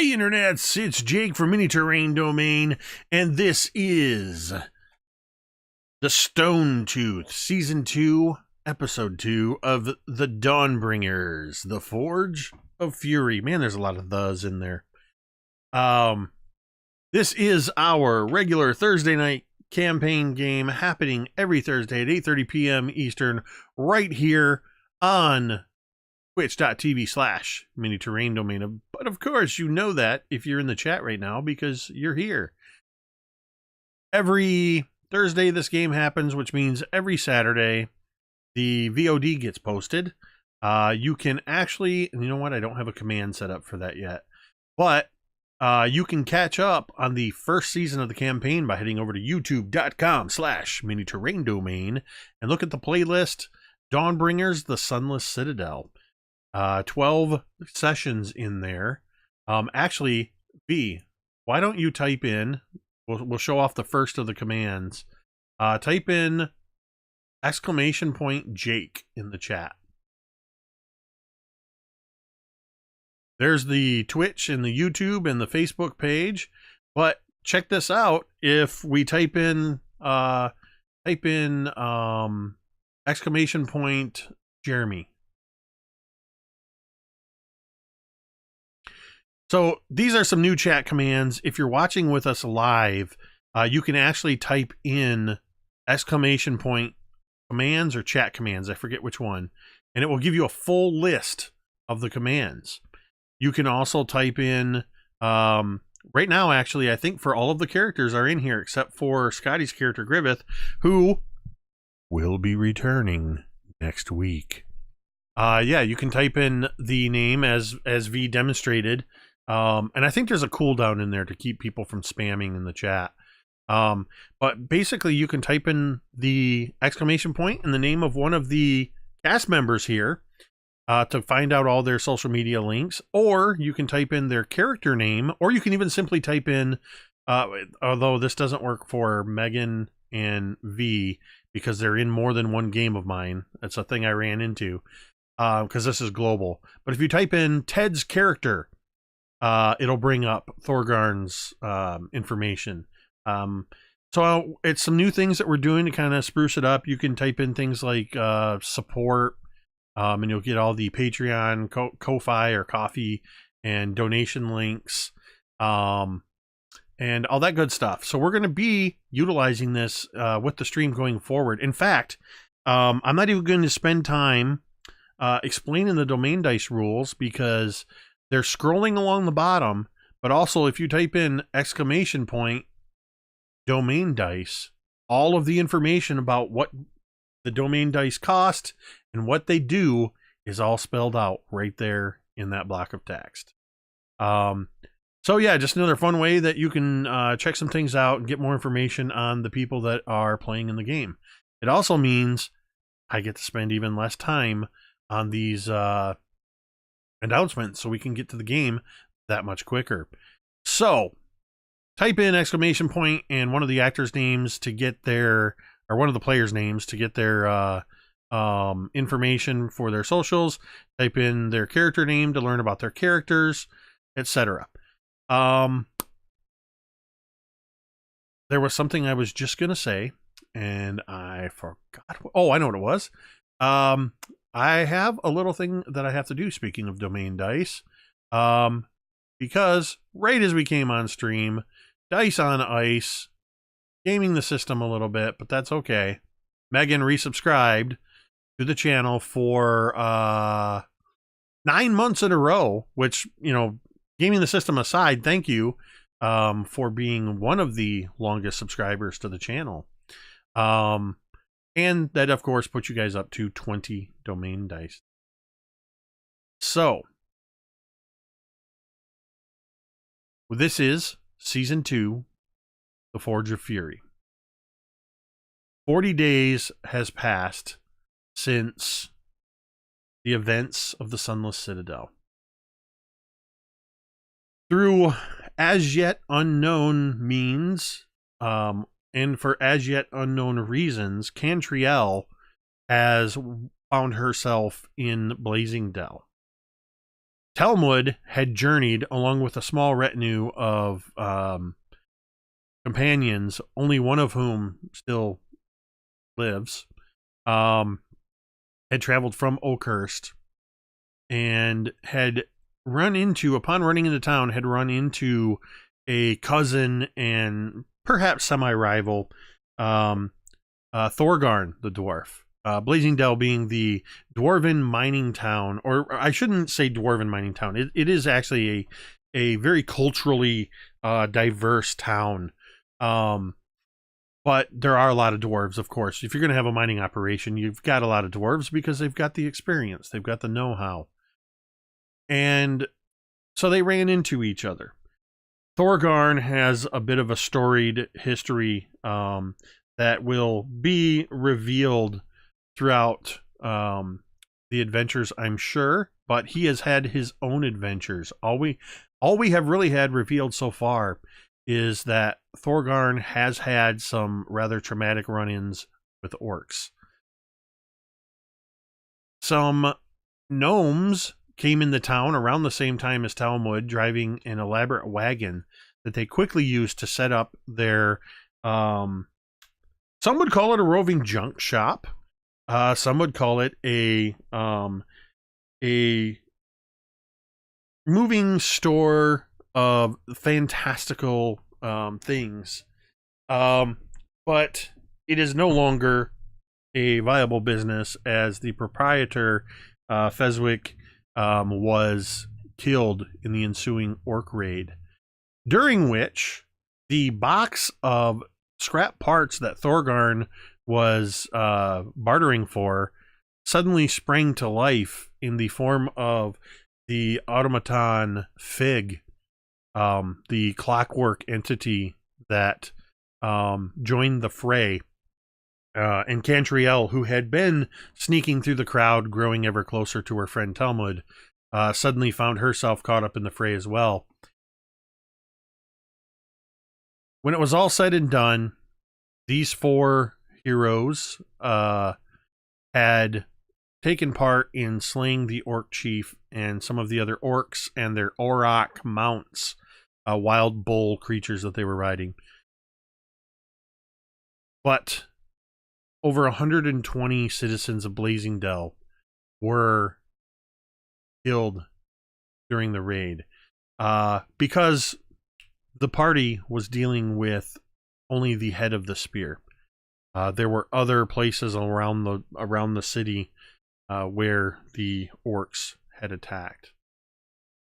Hey internets, it's Jake from Mini Terrain Domain, and this is the Stone Tooth, Season 2, Episode 2 of the Dawnbringers, the Forge of Fury. Man, there's a lot of thes in there. This is our regular Thursday night campaign game happening every Thursday at 8:30 p.m. Eastern, right here on twitch.tv/Mini Terrain Domain. But of course, you know that if you're in the chat right now because you're here. Every Thursday this game happens, which means every Saturday the VOD gets posted. You can actually, and you know what? I don't have a command set up for that yet. But you can catch up on the first season of the campaign by heading over to youtube.com/Mini Terrain Domain and look at the playlist Dawnbringers, the Sunless Citadel. 12 sessions in there. Actually, B, why don't you type in, we'll show off the first of the commands. Type in !Jake in the chat. There's the Twitch and the YouTube and the Facebook page, but check this out. If we type in !Jeremy. So these are some new chat commands. If you're watching with us live, you can actually type in !commands or chat commands. I forget which one. And it will give you a full list of the commands. You can also type in, right now, actually, I think for all of the characters are in here, except for Scotty's character, Griveth, who will be returning next week. Yeah, you can type in the name as V demonstrated. And I think there's a cooldown in there to keep people from spamming in the chat. But basically you can type in the ! And the name of one of the cast members here to find out all their social media links, or you can type in their character name, or you can even simply type in, although this doesn't work for Megan and V because they're in more than one game of mine. That's a thing I ran into because this is global. But if you type in Ted's character, it'll bring up Thorgarn's information. So it's some new things that we're doing to kind of spruce it up. You can type in things like support, and you'll get all the Patreon, Ko-Fi or Coffee, and donation links, and all that good stuff. So we're going to be utilizing this with the stream going forward. In fact, I'm not even going to spend time explaining the domain dice rules because they're scrolling along the bottom, but also if you type in !domain dice, all of the information about what the domain dice cost and what they do is all spelled out right there in that block of text. So yeah, just another fun way that you can check some things out and get more information on the people that are playing in the game. It also means I get to spend even less time on these announcements so we can get to the game that much quicker. So type in ! And one of the actors' names to get their, or one of the players' names to get their information for their socials. Type in their character name to learn about their characters, etc. There was something I was just going to say and I forgot. Oh, I know what it was. I have a little thing that I have to do, speaking of domain dice, because right as we came on stream, Dice on Ice, gaming the system a little bit, but that's okay. Megan resubscribed to the channel for 9 months in a row, which, you know, gaming the system aside, thank you for being one of the longest subscribers to the channel. And that, of course, puts you guys up to 20 domain dice. So, this is Season 2, The Forge of Fury. 40 days has passed since the events of the Sunless Citadel. Through as yet unknown means, and for as yet unknown reasons, Cantriel has found herself in Blazing Dell. Talmud had journeyed along with a small retinue of companions, only one of whom still lives, had traveled from Oakhurst and had upon running into town, had run into a cousin and perhaps semi-rival, Thorgarn the dwarf. Blazing Dell being the dwarven mining town, or I shouldn't say dwarven mining town. It is actually a very culturally diverse town. But there are a lot of dwarves, of course. If you're going to have a mining operation, you've got a lot of dwarves because they've got the experience. They've got the know-how. And so they ran into each other. Thorgarn has a bit of a storied history that will be revealed throughout the adventures, I'm sure. But he has had his own adventures. All we have really had revealed so far is that Thorgarn has had some rather traumatic run-ins with orcs. Some gnomes came in the town around the same time as Talmud, driving an elaborate wagon that they quickly used to set up their, some would call it a roving junk shop. Some would call it a moving store of fantastical things. But it is no longer a viable business, as the proprietor, Feswick, was killed in the ensuing orc raid, during which the box of scrap parts that Thorgarn was bartering for suddenly sprang to life in the form of the automaton Fig, the clockwork entity that joined the fray. And Cantriel, who had been sneaking through the crowd, growing ever closer to her friend Talmud, suddenly found herself caught up in the fray as well. When it was all said and done, these four heroes had taken part in slaying the orc chief and some of the other orcs and their auroch mounts, wild bull creatures that they were riding. But over 120 citizens of Blazing Dell were killed during the raid, because the party was dealing with only the head of the spear. There were other places around the city where the orcs had attacked.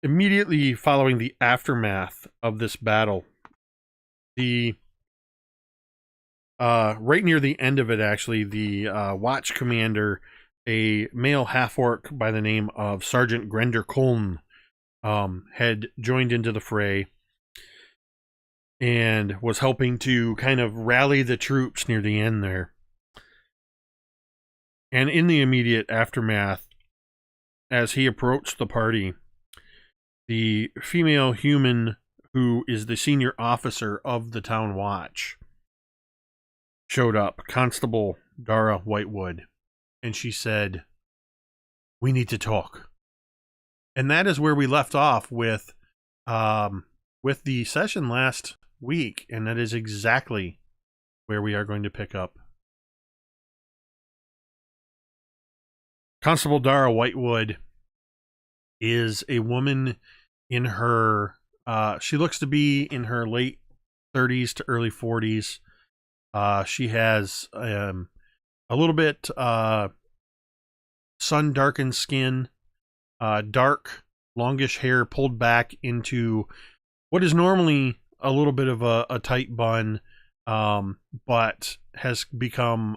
Immediately following the aftermath of this battle, right near the end of it, actually, the watch commander, a male half-orc by the name of Sergeant Grender Kuln, had joined into the fray and was helping to kind of rally the troops near the end there. And in the immediate aftermath, as he approached the party, the female human who is the senior officer of the town watch showed up, Constable Dara Whitewood, and she said, "We need to talk." And that is where we left off with the session last week, and that is exactly where we are going to pick up. Constable Dara Whitewood is a woman in her, she looks to be in her late 30s to early 40s. She has a little bit sun-darkened skin, dark, longish hair pulled back into what is normally a little bit of a tight bun, but has become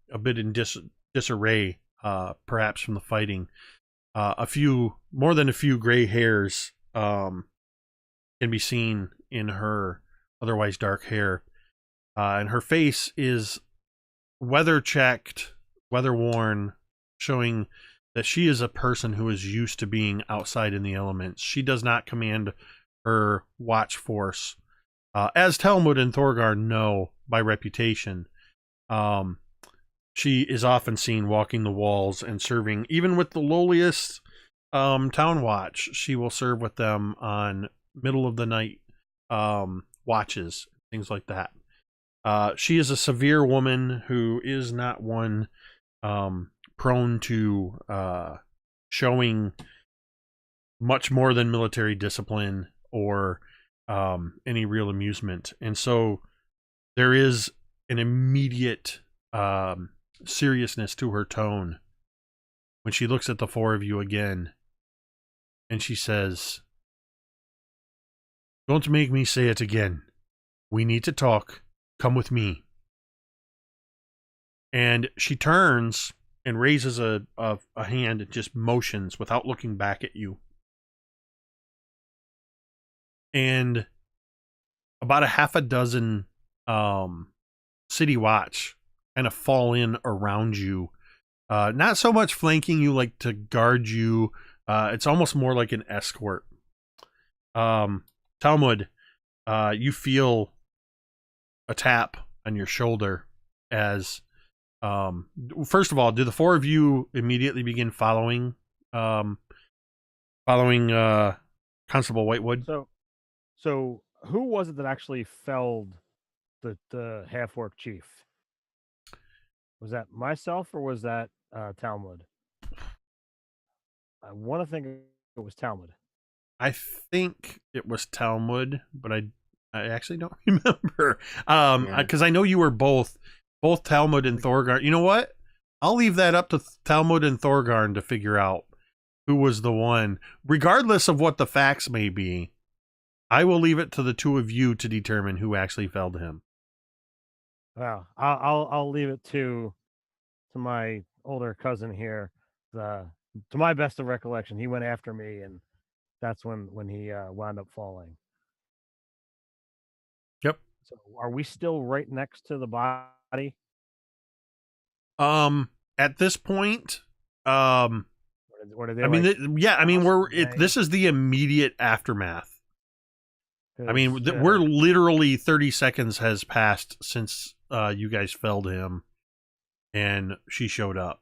a bit in disarray, perhaps from the fighting. More than a few gray hairs can be seen in her otherwise dark hair. And her face is weather-checked, weather-worn, showing that she is a person who is used to being outside in the elements. She does not command her watch force, as Talmud and Thorgarn know by reputation. She is often seen walking the walls and serving, even with the lowliest town watch. She will serve with them on middle of the night watches, things like that. She is a severe woman who is not one prone to showing much more than military discipline or any real amusement. And so there is an immediate seriousness to her tone when she looks at the four of you again, and she says, "Don't make me say it again. We need to talk. Come with me." And she turns and raises a hand and just motions without looking back at you. And about a half a dozen city watch kind of fall in around you. Not so much flanking you, like to guard you. It's almost more like an escort. Talmud, you feel a tap on your shoulder as, first of all, do the four of you immediately begin following Constable Whitewood? So who was it that actually felled the half-orc chief? Was that myself or was that Talmud? I want to think it was Talmud. I think it was Talmud, but I actually don't remember. Because I know you were both Talmud and Thorgarn. You know what? I'll leave that up to Talmud and Thorgarn to figure out who was the one. Regardless of what the facts may be, I will leave it to the two of you to determine who actually felled him. Well, I'll leave it to my older cousin here. To my best of recollection, he went after me, and that's when he wound up falling. Yep. So are we still right next to the body? At this point, Or did they, I mean, yeah, I mean, this is the immediate aftermath. I mean, we're literally 30 seconds has passed since you guys felled him, and she showed up.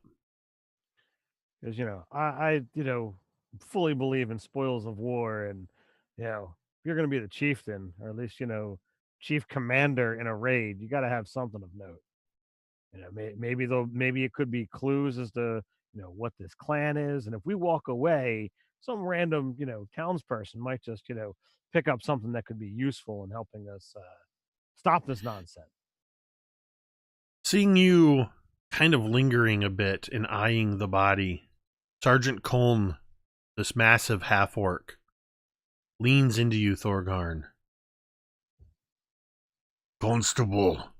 Because I fully believe in spoils of war, and if you're going to be the chieftain, or at least chief commander in a raid, you got to have something of note. Maybe it could be clues as to what this clan is, and if we walk away, some random townsperson might just pick up something that could be useful in helping us stop this nonsense. Seeing you kind of lingering a bit and eyeing the body, Sergeant Coln, this massive half-orc, leans into you, Thorgarn. "Constable,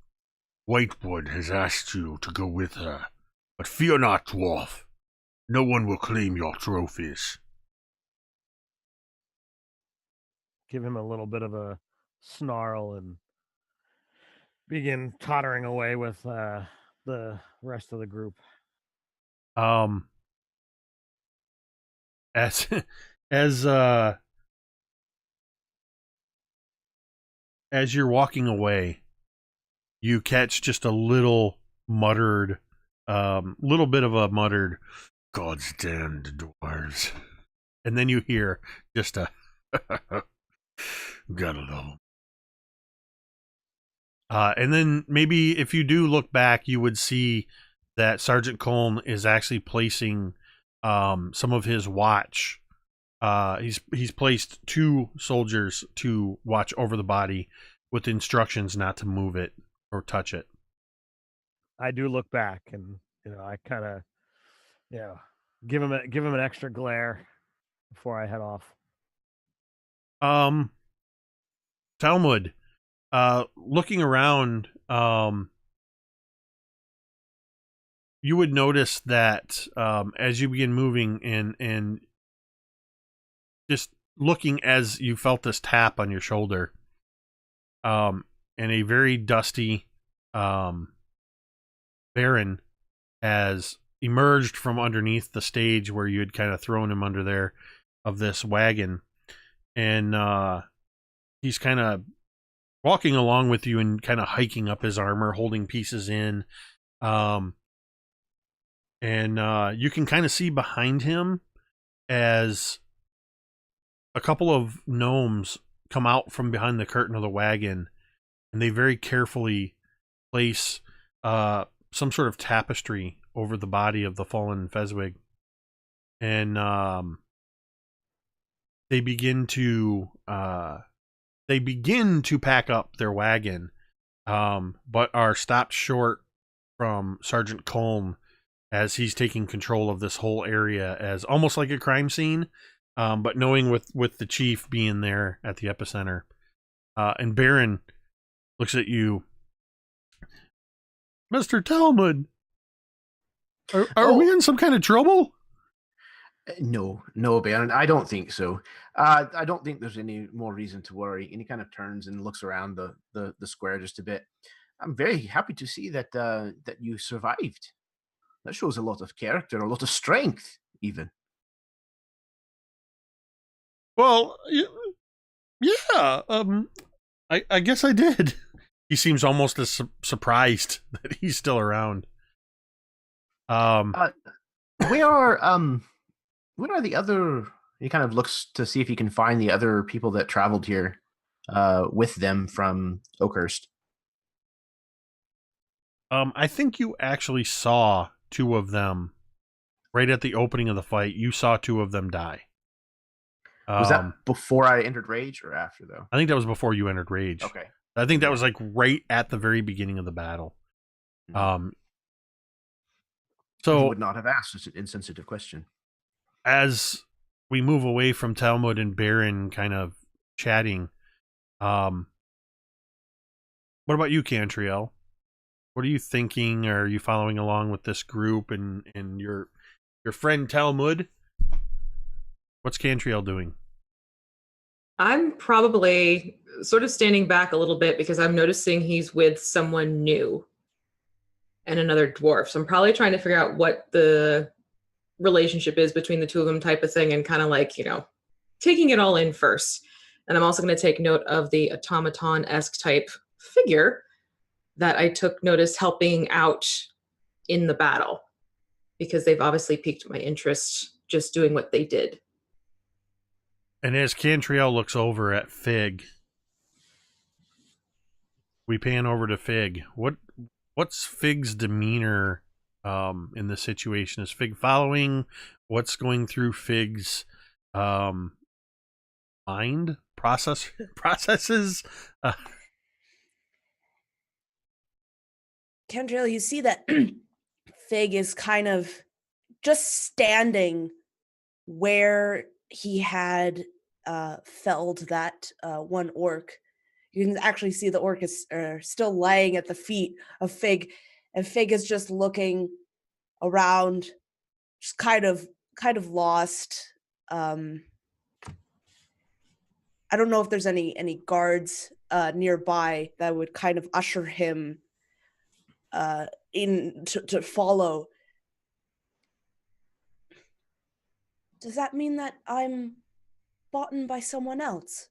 Whitewood has asked you to go with her, but fear not, dwarf. No one will claim your trophies." Give him a little bit of a snarl and begin tottering away with the rest of the group. As you're walking away, you catch just a little bit of a muttered, "God's damned dwarves." And then you hear just a gotta love them. And then maybe if you do look back, you would see that Sergeant Coln is actually placing some of his watch. He's placed 2 soldiers to watch over the body with instructions not to move it or touch it. I do look back, and I kind of give him an extra glare before I head off. Talmud, looking around, you would notice that as you begin moving and just looking as you felt this tap on your shoulder, and a very dusty Baron has emerged from underneath the stage where you had kind of thrown him under there of this wagon, and he's kind of walking along with you and kind of hiking up his armor, holding pieces in. And you can kind of see behind him as a couple of gnomes come out from behind the curtain of the wagon, and they very carefully place some sort of tapestry over the body of the fallen Fezwig. And they begin to pack up their wagon, but are stopped short from Sergeant Colm as he's taking control of this whole area as almost like a crime scene, but knowing with the chief being there at the epicenter. And Baron looks at you. Mr. Talmud, are we in some kind of trouble? No, Baron, I don't think so. I don't think there's any more reason to worry. And he kind of turns and looks around the square just a bit. I'm very happy to see that that you survived. That shows a lot of character, a lot of strength, even. Well, yeah. I guess I did. He seems almost as surprised that he's still around. Where are the other? He kind of looks to see if he can find the other people that traveled here with them from Oakhurst. I think you actually saw two of them right at the opening of the fight. You saw two of them die. Was that before I entered Rage or after, though? I think that was before you entered Rage. Okay. I think that was like right at the very beginning of the battle. So So you would not have asked such an insensitive question. As we move away from Talmud and Baron kind of chatting, what about you, Cantriel? What are you thinking? Are you following along with this group and your friend Talmud? What's Cantriel doing? I'm probably sort of standing back a little bit because I'm noticing he's with someone new and another dwarf. So I'm probably trying to figure out what the relationship is between the two of them type of thing and kind of like, taking it all in first. And I'm also going to take note of the automaton-esque type figure that I took notice helping out in the battle because they've obviously piqued my interest just doing what they did. And as Cantriel looks over at Fig, we pan over to Fig. What's Fig's demeanor in this situation? Is Fig following? What's going through Fig's mind processes? Cantriel, you see that Fig is kind of just standing where he had felled that one orc. You can actually see the orc is still lying at the feet of Fig, and Fig is just looking around, just kind of lost. I don't know if there's any guards nearby that would kind of usher him in to follow. Does that mean that I'm bought by someone else?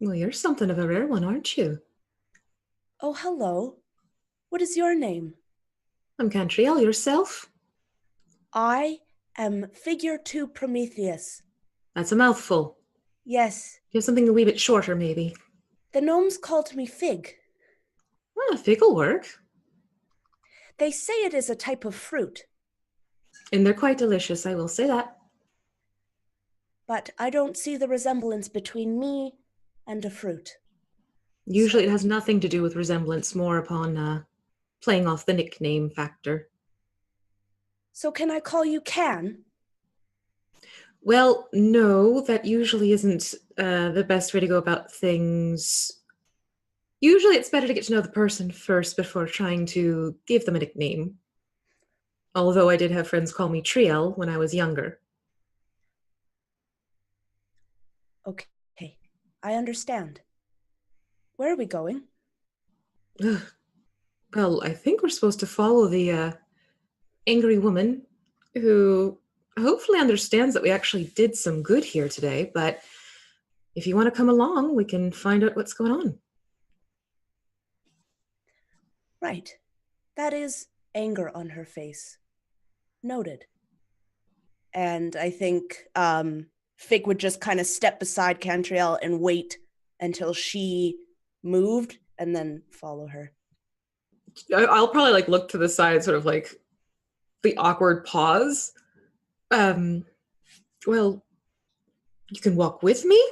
Well, you're something of a rare one, aren't you? Oh, hello. What is your name? I'm Cantriel. Yourself? I am Figure 2 Prometheus. That's a mouthful. Yes. You have something a wee bit shorter, maybe. The gnomes called me Fig. Well, fig'll work. They say it is a type of fruit. And they're quite delicious, I will say that. But I don't see the resemblance between me and a fruit. Usually it has nothing to do with resemblance, more upon playing off the nickname factor. So can I call you Can? Well, no, that usually isn't the best way to go about things. Usually it's better to get to know the person first before trying to give them a nickname. Although I did have friends call me Triel when I was younger. Okay, I understand. Where are we going? Well, I think we're supposed to follow the angry woman who hopefully understands that we actually did some good here today, but if you want to come along, we can find out what's going on. Right. That is anger on her face. Noted. and I think Fig would just kind of step beside Cantriel and wait until she moved and then follow her. I'll probably like look to the side, sort of like the awkward pause. Well, you can walk with me?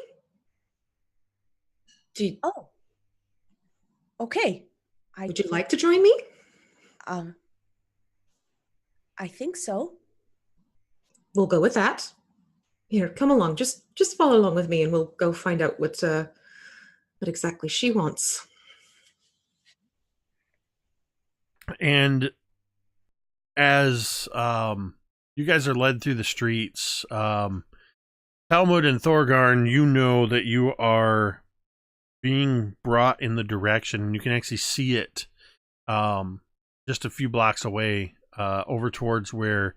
Oh. Okay. Would you like to join me? I think so. We'll go with that. Here, come along. Just follow along with me and we'll go find out what exactly she wants. And as you guys are led through the streets, Talmud and Thorgarn, you know that you are being brought in the direction, and you can actually see it just a few blocks away, over towards where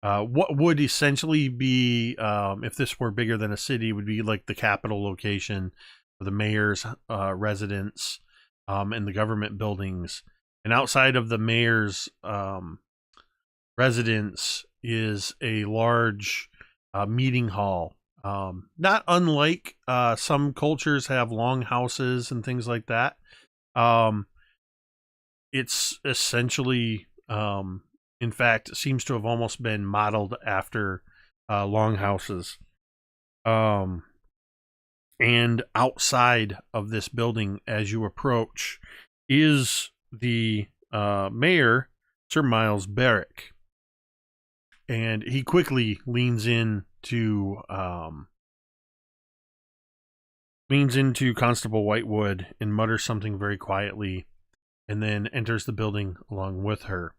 what would essentially be, if this were bigger than a city, would be like the capital location for the mayor's residence and the government buildings. And outside of the mayor's residence is a large meeting hall. Not unlike some cultures have long houses and things like that. It's essentially, in fact, seems to have almost been modeled after long houses. And outside of this building, as you approach, is the mayor, Sir Miles Barrick. And he quickly leans into Constable Whitewood and mutters something very quietly, and then enters the building along with her.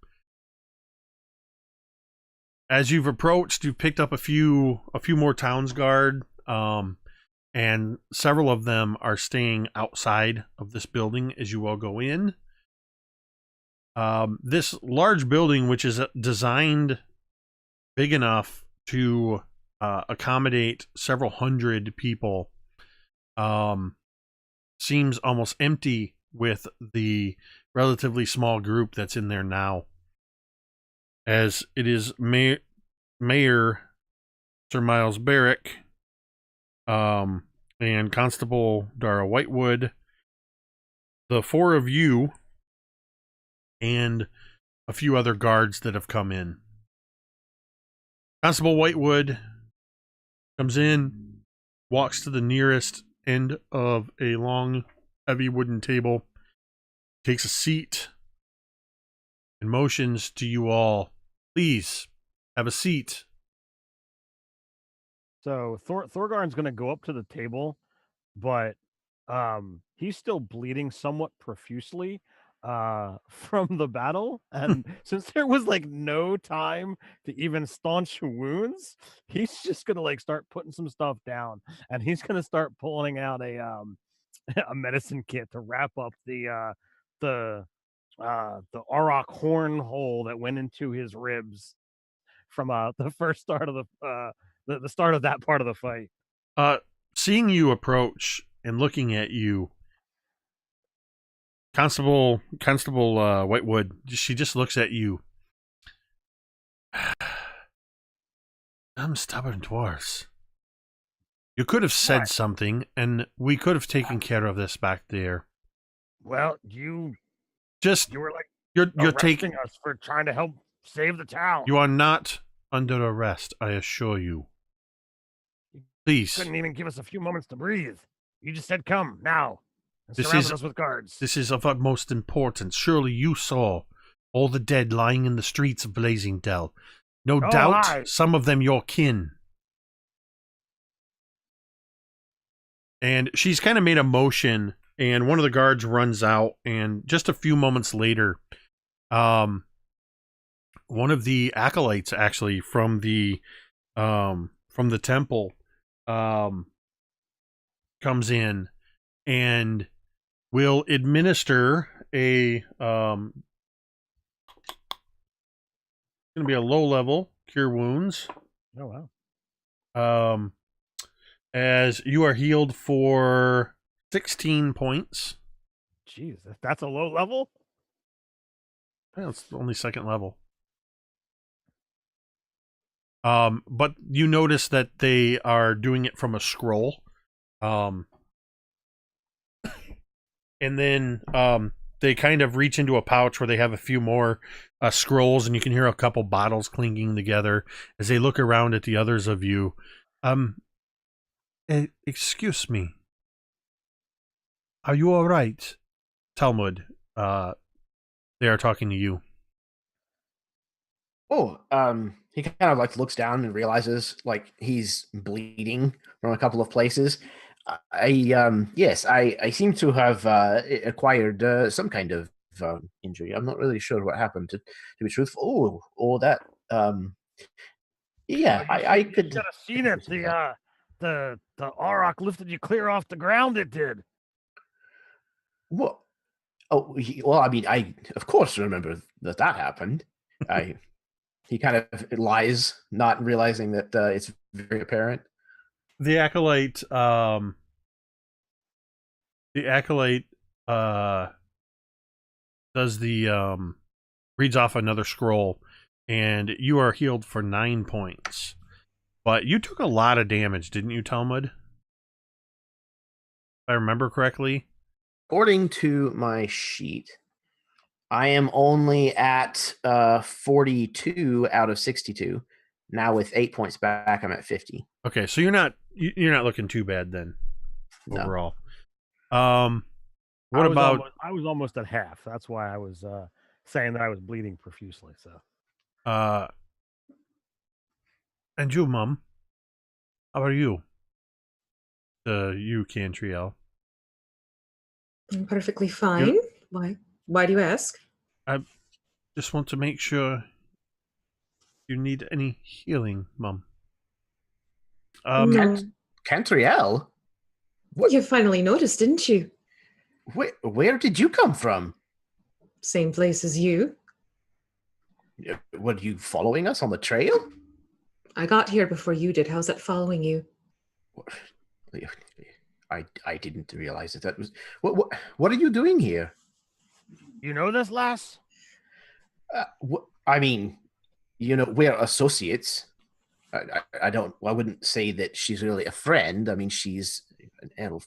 As you've approached, you've picked up a few more towns guard, and several of them are staying outside of this building as you all go in. This large building, which is designed big enough to accommodate several hundred people, seems almost empty with the relatively small group that's in there now, as it is Mayor Sir Miles Barrick, and Constable Dara Whitewood, the four of you, and a few other guards that have come in. Constable Whitewood comes in, walks to the nearest end of a long, heavy wooden table, takes a seat, and motions to you all, please, have a seat. So Thorgarn's going to go up to the table, but he's still bleeding somewhat profusely from the battle, and since there was like no time to even staunch wounds, he's just gonna like start putting some stuff down, and he's gonna start pulling out a a medicine kit to wrap up the auroch horn hole that went into his ribs from the first start of the start of that part of the fight. Seeing you approach and looking at you, Constable Whitewood, she just looks at you. Damn stubborn dwarves. You could have said something, and we could have taken care of this back there. Well, you were like you're taking us for trying to help save the town. You are not under arrest, I assure you. Please. Couldn't even give us a few moments to breathe. You just said, "Come now." Surrounded us with guards. This is of utmost importance. Surely you saw all the dead lying in the streets of Blazingdell. No doubt some of them your kin. And she's kind of made a motion, and one of the guards runs out, and just a few moments later, one of the acolytes actually from the temple comes in and will administer a going to be a low level cure wounds. Oh wow. As you are healed for 16 points. Jeez, that's a low level? Well, it's only second level. But you notice that they are doing it from a scroll. And then they kind of reach into a pouch where they have a few more scrolls, and you can hear a couple bottles clinking together as they look around at the others of you. Excuse me. Are you all right? Talmud, they are talking to you. Oh, he kind of like looks down and realizes like he's bleeding from a couple of places. Yes, I seem to have acquired some kind of injury. I'm not really sure what happened to be truthful. That. Yeah, I could. You should have seen it. The Auroch lifted you clear off the ground. It did. What? Oh, well, I mean, I of course remember that happened. He kind of lies, not realizing that it's very apparent. The acolyte does the reads off another scroll, and you are healed for 9 points. But you took a lot of damage, didn't you, Talmud? If I remember correctly. According to my sheet, I am only at 42 out of 62. Now with 8 points back, I'm at 50. Okay, so you're not looking too bad then. No. Overall. I was almost at half. That's why I was saying that I was bleeding profusely. So. And you, Mum? How are you? You, Cantriel. I'm perfectly fine. Why do you ask? I just want to make sure you need any healing, Mum. No. Cantriel? What? You finally noticed, didn't you? Where did you come from? Same place as you. Were you following us on the trail? I got here before you did. How's that following you? I didn't realize that was... What are you doing here? You know this, lass? I mean, we're associates. I wouldn't say that she's really a friend. I mean, she's an elf.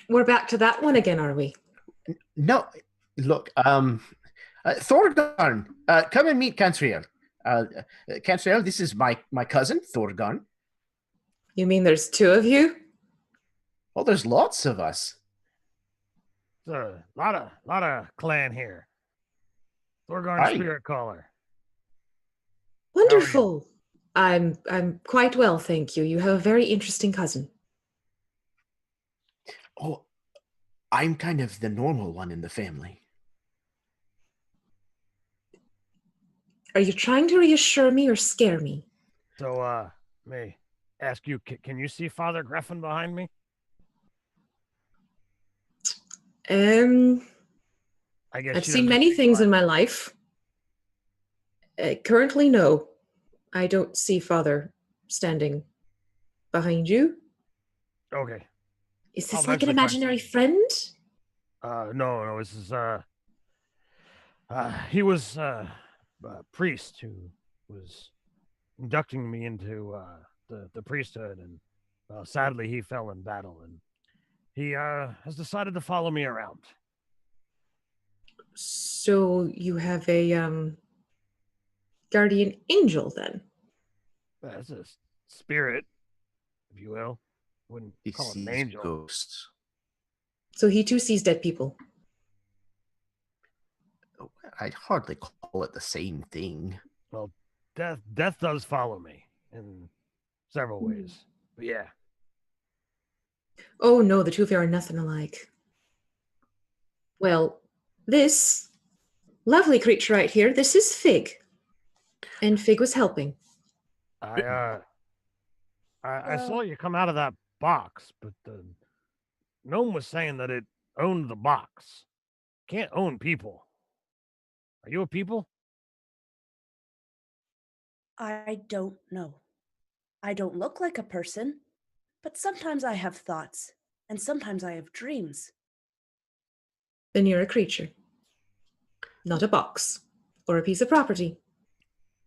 We're back to that one again, are we? No, look, Thorgarn, come and meet Cantriel. Cantriel, this is my cousin, Thorgarn. You mean there's two of you? Well, there's lots of us. There's a lot of clan here. Thorgarn Spirit Caller. Wonderful. I'm quite well, thank you. You have a very interesting cousin. Oh, I'm kind of the normal one in the family. Are you trying to reassure me or scare me? So, may ask you, can you see Father Griffin behind me? I guess I've seen many things in my life. Currently, no. I don't see Father standing behind you. Okay. Is this like an imaginary friend? No. This is he was a priest who was inducting me into the priesthood, and sadly he fell in battle, and he has decided to follow me around. So you have a guardian angel then? That's a spirit, if you will. Wouldn't call it an angel. Ghosts. So he too sees dead people. I'd hardly call it the same thing. Well, death does follow me in several ways. But yeah. Oh no, the two of you are nothing alike. Well, this lovely creature right here, this is Fig. And Fig was helping. I saw you come out of that box, but the gnome was saying that it owned the box. Can't own people. Are you a people? I don't know. I don't look like a person, but sometimes I have thoughts, and sometimes I have dreams. Then you're a creature. Not a box or a piece of property.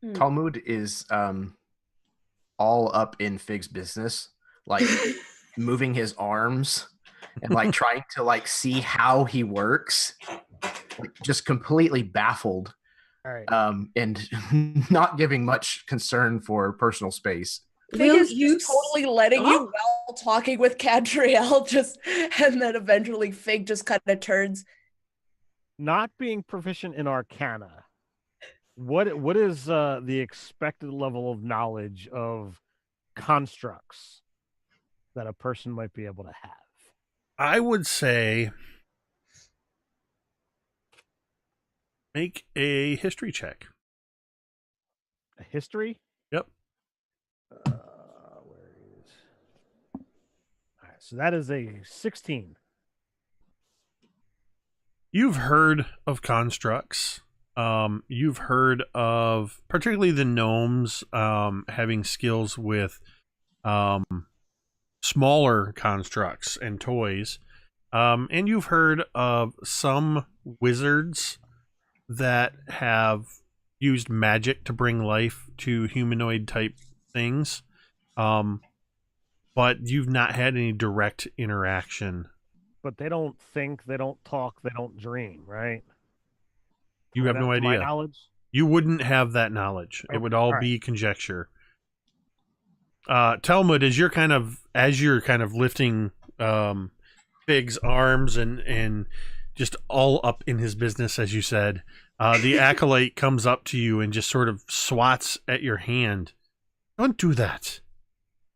Hmm. Talmud is all up in Fig's business, like moving his arms and like trying to like see how he works, like, just completely baffled, All right. and not giving much concern for personal space. Fig Will is you just totally letting you stop? while talking with Cantriel, just and then eventually Fig just kind of turns. Not being proficient in Arcana, what is the expected level of knowledge of constructs that a person might be able to have? I would say make a history check. A history? Yep. Where is? All right, so that is a 16. You've heard of constructs. You've heard of particularly the gnomes having skills with smaller constructs and toys. And you've heard of some wizards that have used magic to bring life to humanoid type things. But you've not had any direct interaction. But they don't think, they don't talk, they don't dream, right? You have no To my idea. knowledge. You wouldn't have that knowledge. It Okay, would all all right. be conjecture. Talmud, as you're kind of lifting Fig's arms and just all up in his business, as you said, the acolyte comes up to you and just sort of swats at your hand. Don't do that.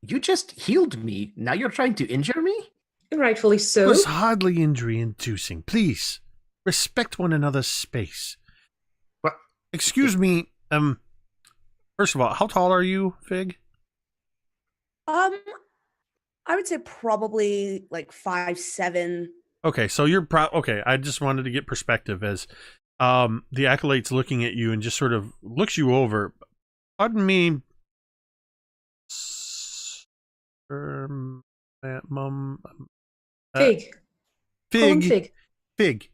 You just healed me. Now you're trying to injure me? Rightfully It so. was hardly injury-inducing. Please respect one another's space. What? Excuse me. First of all, how tall are you, Fig? I would say probably like 5'7". Okay, so you're okay. I just wanted to get perspective as the acolyte's looking at you and just sort of looks you over. Pardon me, Mum. Fig. Call him Fig. Fig.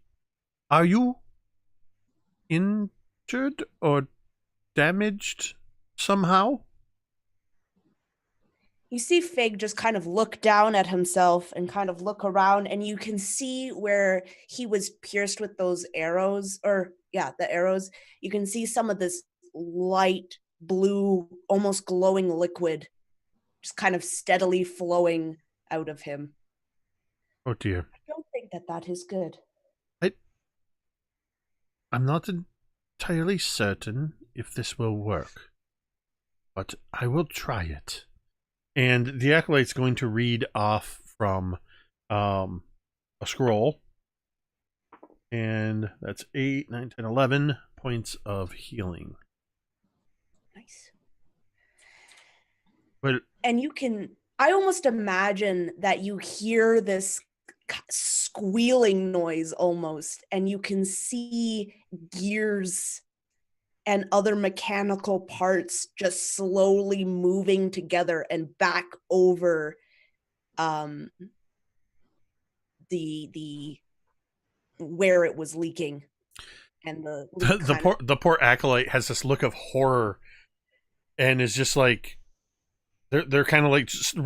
Are you injured or damaged somehow? You see Fig just kind of look down at himself and kind of look around, and you can see where he was pierced with those arrows, the arrows. You can see some of this light blue, almost glowing liquid just kind of steadily flowing out of him. Oh dear. I don't think that is good. I'm not entirely certain if this will work, but I will try it. And the acolyte's going to read off from a scroll. And that's 8, 9, 10, 11 points of healing. Nice. But And I almost imagine that you hear this squealing noise almost, and you can see gears and other mechanical parts just slowly moving together and back over the where it was leaking. And the poor acolyte has this look of horror and is just like they're kind of like just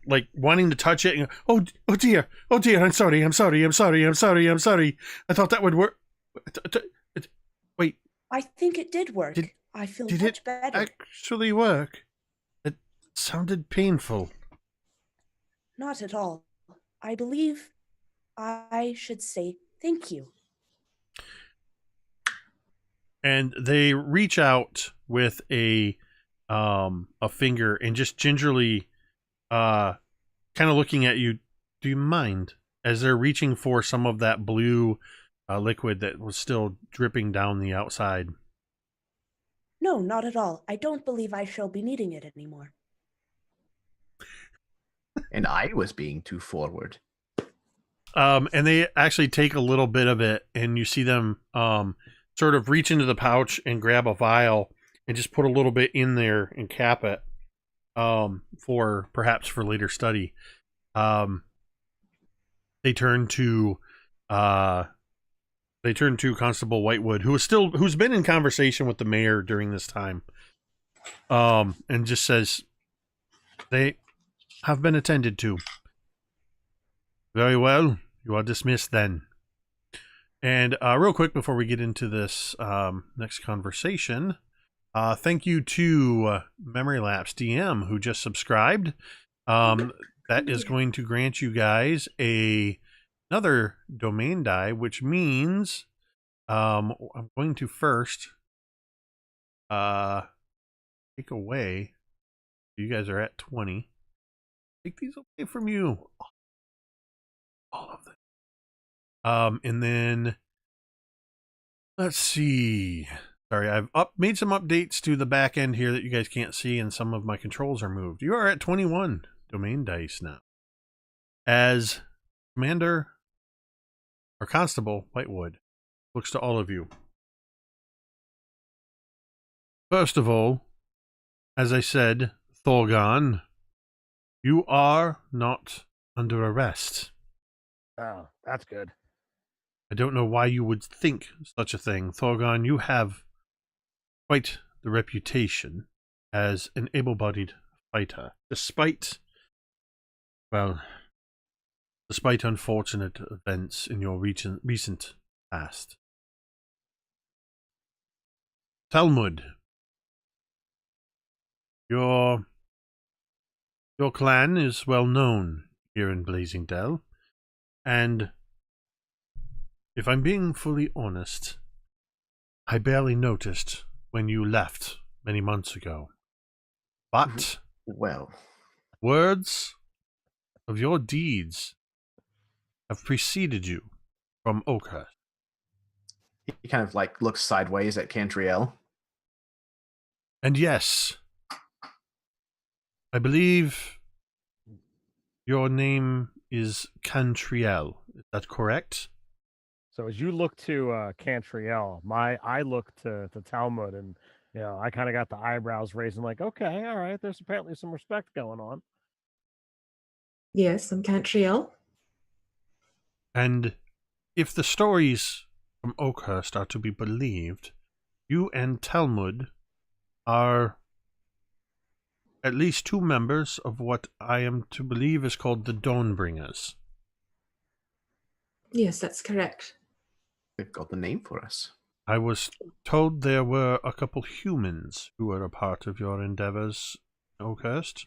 like wanting to touch it and oh dear, I'm sorry, I thought that would work. Wait, I think it did work. I feel much better. Actually work? It sounded painful. Not at all. I believe I should say thank you. And they reach out with a finger and just gingerly kind of looking at you. Do you mind? As they're reaching for some of that blue liquid that was still dripping down the outside. No, not at all. I don't believe I shall be needing it anymore. And I was being too forward. And they actually take a little bit of it, and you see them sort of reach into the pouch and grab a vial and just put a little bit in there and cap it for later study. They turn to They turn to Constable Whitewood, who's been in conversation with the mayor during this time, and just says, "They have been attended to." Very well, you are dismissed then. And real quick before we get into this next conversation, thank you to Memory Lapse DM who just subscribed. That is going to grant you guys another domain die, which means I'm going to first take away. You guys are at 20. Take these away from you. All of them. And then let's see. Sorry, I've made some updates to the back end here that you guys can't see, and some of my controls are moved. You are at 21 domain dice now. As Commander or Constable Whitewood looks to all of you. First of all, as I said, Thorgarn, you are not under arrest. Oh, that's good. I don't know why you would think such a thing. Thorgarn, you have quite the reputation as an able-bodied fighter, despite unfortunate events in your recent past. Talmud, your clan is well known here in Blazing Dell, and if I'm being fully honest, I barely noticed when you left many months ago. But Well, words of your deeds have preceded you from Oakhurst. he kind of like looks sideways at Cantriel. And yes, I believe your name is Cantriel. Is that correct? So as you look to Cantriel, I look to Talmud, and I kind of got the eyebrows raising, like, okay, all right, there's apparently some respect going on. Yes, I'm Cantriel. And if the stories from Oakhurst are to be believed, you and Talmud are at least two members of what I am to believe is called the Dawnbringers. Yes, that's correct. They've got the name for us. I was told there were a couple humans who were a part of your endeavors, Oakhurst.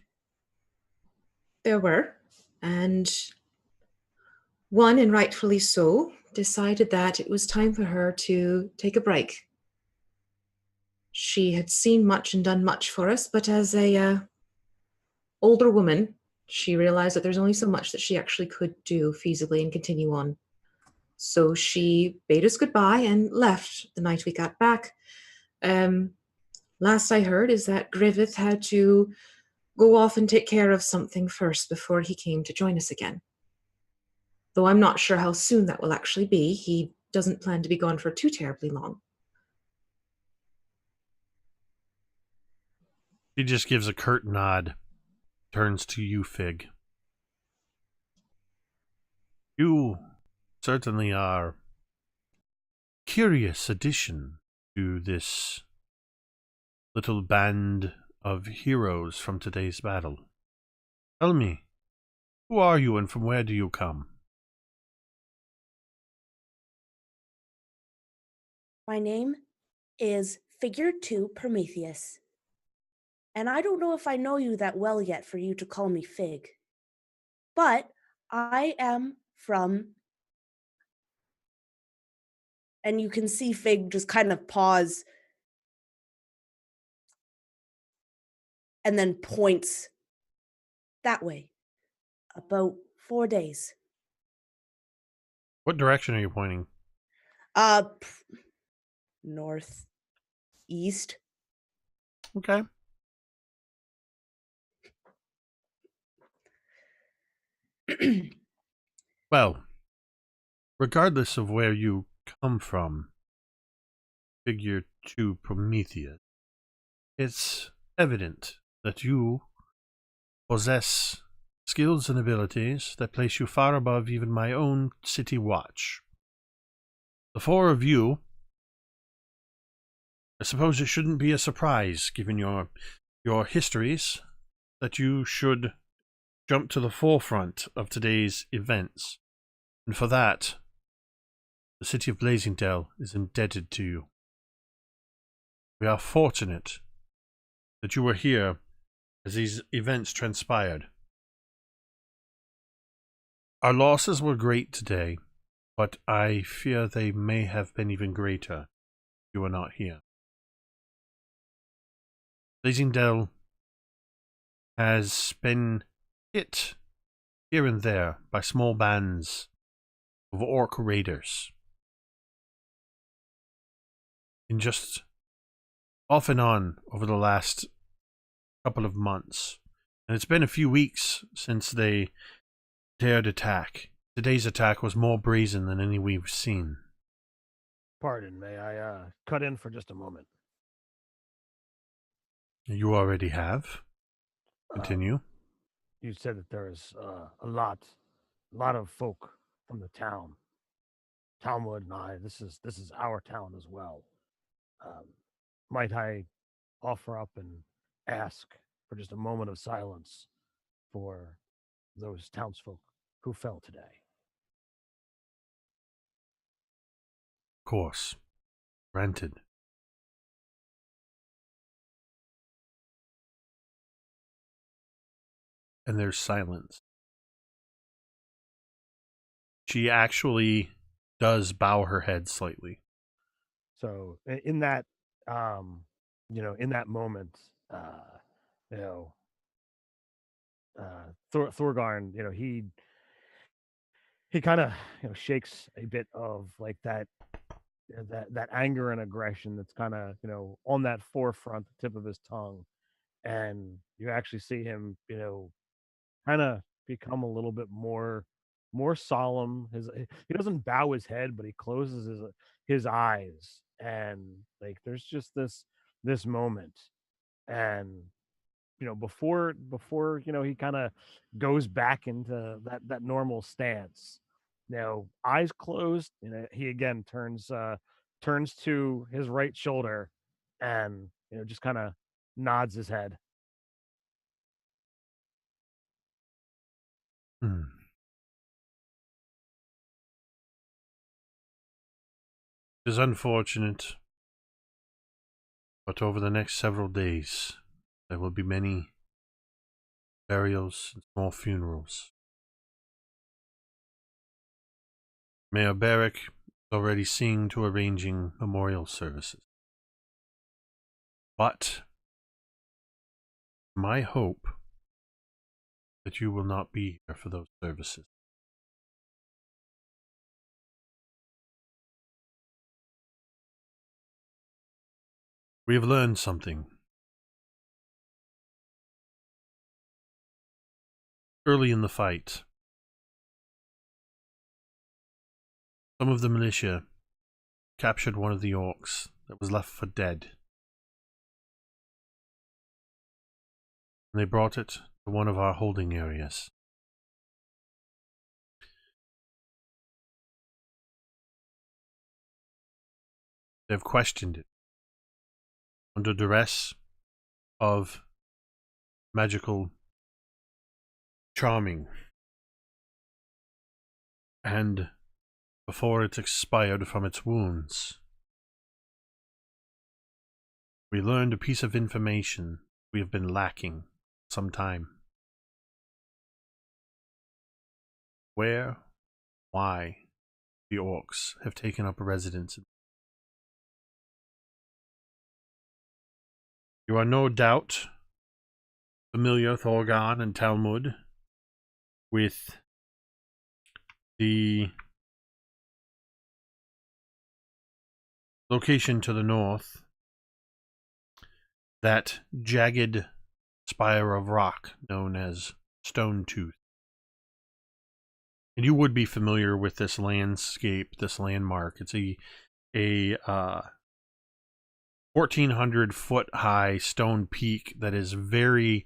There were. And one, and rightfully so, decided that it was time for her to take a break. She had seen much and done much for us, but as a older woman, she realized that there's only so much that she actually could do feasibly and continue on. So she bade us goodbye and left the night we got back. Last I heard is that Griveth had to go off and take care of something first before he came to join us again. Though I'm not sure how soon that will actually be. He doesn't plan to be gone for too terribly long. He just gives a curt nod, turns to you, Fig. You certainly are a curious addition to this little band of heroes from today's battle. Tell me, who are you and from where do you come? My name is Figure 2 Prometheus. And I don't know if I know you that well yet for you to call me Fig. But I am from... And you can see Fig just kind of pause and then points that way. About 4 days. What direction are you pointing? North, east. Okay. Well, regardless of where you come from, Figure 2 Prometheus, it's evident that you possess skills and abilities that place you far above even my own city watch. The four of you, I suppose it shouldn't be a surprise, given your histories, that you should jump to the forefront of today's events. And for that, the city of Blazingdale is indebted to you. We are fortunate that you were here as these events transpired. Our losses were great today, but I fear they may have been even greater if you were not here. Blazingdale has been hit here and there by small bands of orc raiders. In just off and on over the last couple of months. And it's been a few weeks since they dared attack. Today's attack was more brazen than any we've seen. Pardon, may I cut in for just a moment? You already have. Continue. You said that there is a lot of folk from the town. Talmud and I, this is our town as well. Might I offer up and ask for just a moment of silence for those townsfolk who fell today? Of course. Granted. And there's silence. She actually does bow her head slightly. So in that, in that moment, Thorgarn, he kind of shakes a bit of like that anger and aggression that's kind of on that forefront, the tip of his tongue, and you actually see him kind of become a little bit more solemn. He doesn't bow his head, but he closes his eyes, and like there's just this moment, and before he kind of goes back into that normal stance, eyes closed, he again turns to his right shoulder and just kind of nods his head. It is unfortunate, but over the next several days, there will be many burials and small funerals. Mayor Barrick is already seeing to arranging memorial services. But my hope that you will not be here for those services. We have learned something. Early in the fight, some of the militia captured one of the orcs that was left for dead. And they brought it to one of our holding areas. They've questioned it under duress of magical charming, and before it expired from its wounds, we learned a piece of information we have been lacking some time. Where, why the orcs have taken up residence. You are no doubt familiar, Thorgarn and Talmud, with the location to the north, that jagged spire of rock known as Stone Tooth. And you would be familiar with this landscape, this landmark. It's a 1,400 foot high stone peak that is very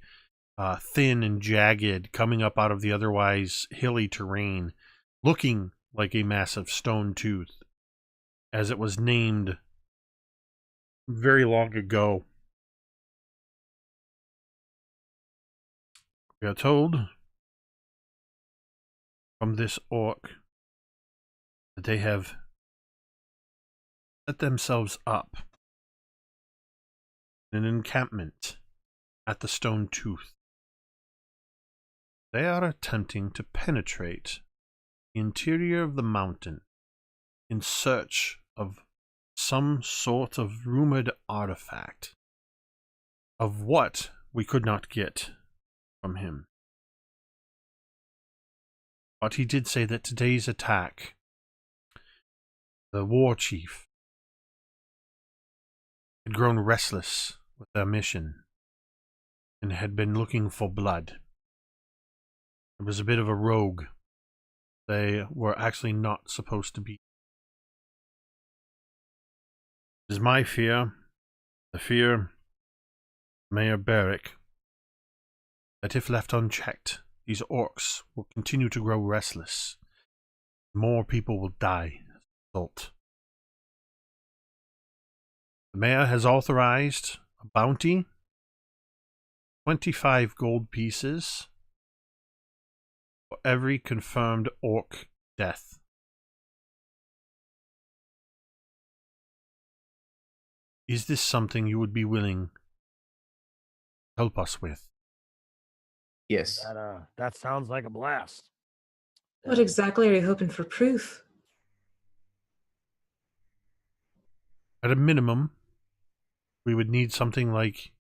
thin and jagged, coming up out of the otherwise hilly terrain, looking like a massive stone tooth. as it was named very long ago. We are told from this orc that they have set themselves up in an encampment at the Stone Tooth. They are attempting to penetrate the interior of the mountain in search of some sort of rumored artifact, of what we could not get from him. But he did say that today's attack, the war chief, had grown restless with their mission and had been looking for blood. It was a bit of a rogue. They were actually not supposed to be. It is my fear, the fear of Mayor Barrick, that if left unchecked, these orcs will continue to grow restless. More people will die as a result. The mayor has authorized a bounty, 25 gold pieces, for every confirmed orc death. Is this something you would be willing to help us with? Yes. That sounds like a blast. What exactly are you hoping for proof? At a minimum, we would need something like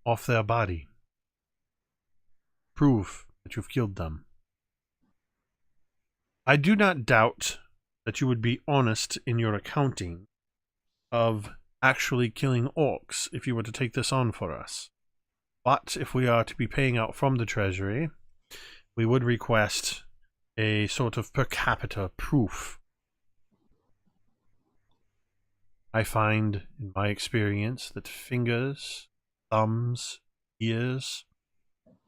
off their body. Proof that you've killed them. I do not doubt that you would be honest in your accounting of actually killing orcs if you were to take this on for us. But if we are to be paying out from the treasury, we would request a sort of per capita proof. I find, in my experience, that fingers, thumbs, ears,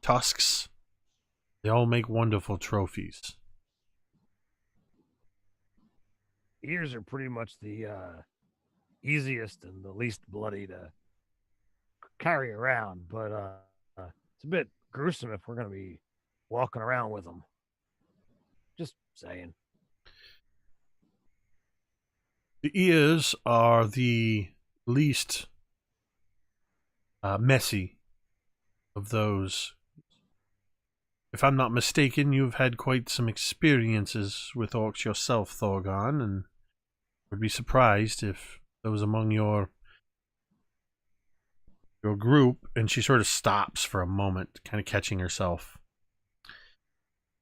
tusks, they all make wonderful trophies. Ears are pretty much the easiest and the least bloody to carry around, but it's a bit gruesome if we're going to be walking around with them. Just saying. The ears are the least messy of those. If I'm not mistaken, you've had quite some experiences with orcs yourself, Thorgarn, and would be surprised if those among your group, and she sort of stops for a moment, kind of catching herself,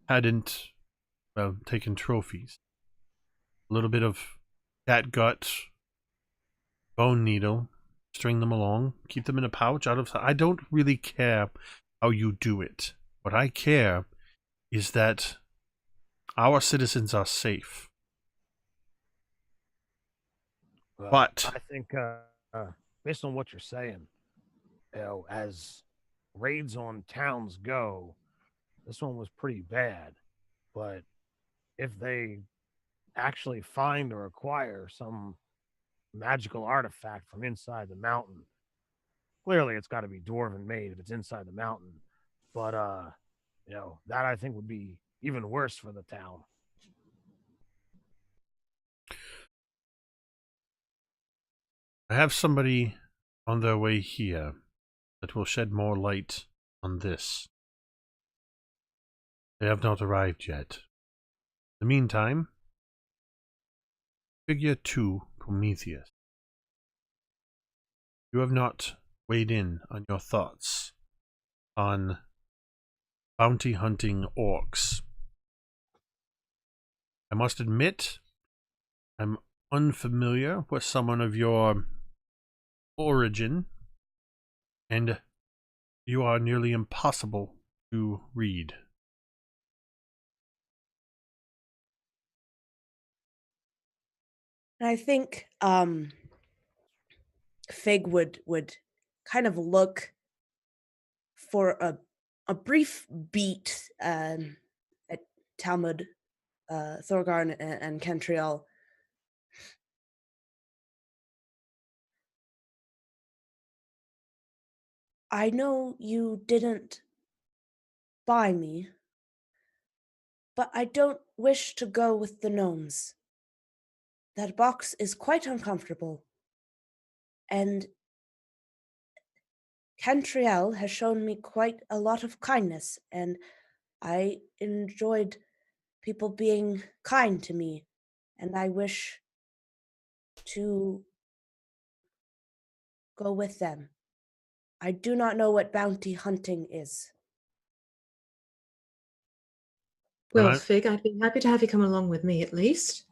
hadn't taken trophies. A little bit of catgut, bone needle, string them along, keep them in a pouch out of. I don't really care how you do it. What I care is that our citizens are safe. Well, But I think, based on what you're saying, as raids on towns go, this one was pretty bad. But if they actually find or acquire some magical artifact from inside the mountain, clearly it's got to be dwarven made if it's inside the mountain. But that I think would be even worse for the town. I have somebody on their way here that will shed more light on this. They have not arrived yet. In the meantime, Figure 2, Prometheus. You have not weighed in on your thoughts on bounty hunting orcs. I must admit, I'm unfamiliar with someone of your origin, and you are nearly impossible to read. And I think Fig would kind of look for a brief beat at Talmud Thorgarn and Cantriel. I know you didn't buy me, but I don't wish to go with the gnomes. That box is quite uncomfortable, and Cantriel has shown me quite a lot of kindness, and I enjoyed people being kind to me, and I wish to go with them. I do not know what bounty hunting is. Well, Right. Fig, I'd be happy to have you come along with me at least.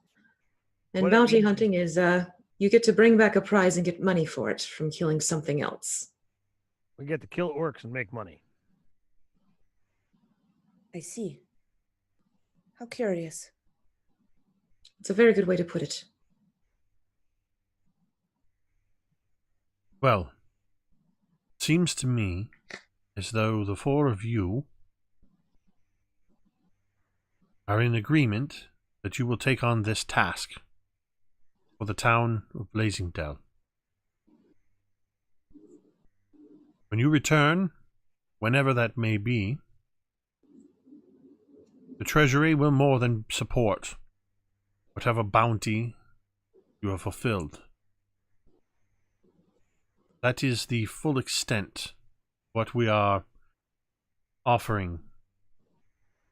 And What it bounty means- hunting is you get to bring back a prize and get money for it from killing something else. We get to kill orcs and make money. I see. How curious. It's a very good way to put it. Well, seems to me as though the four of you are in agreement that you will take on this task for the town of Blazingdale. When you return, whenever that may be, the treasury will more than support whatever bounty you have fulfilled. That is the full extent what we are offering,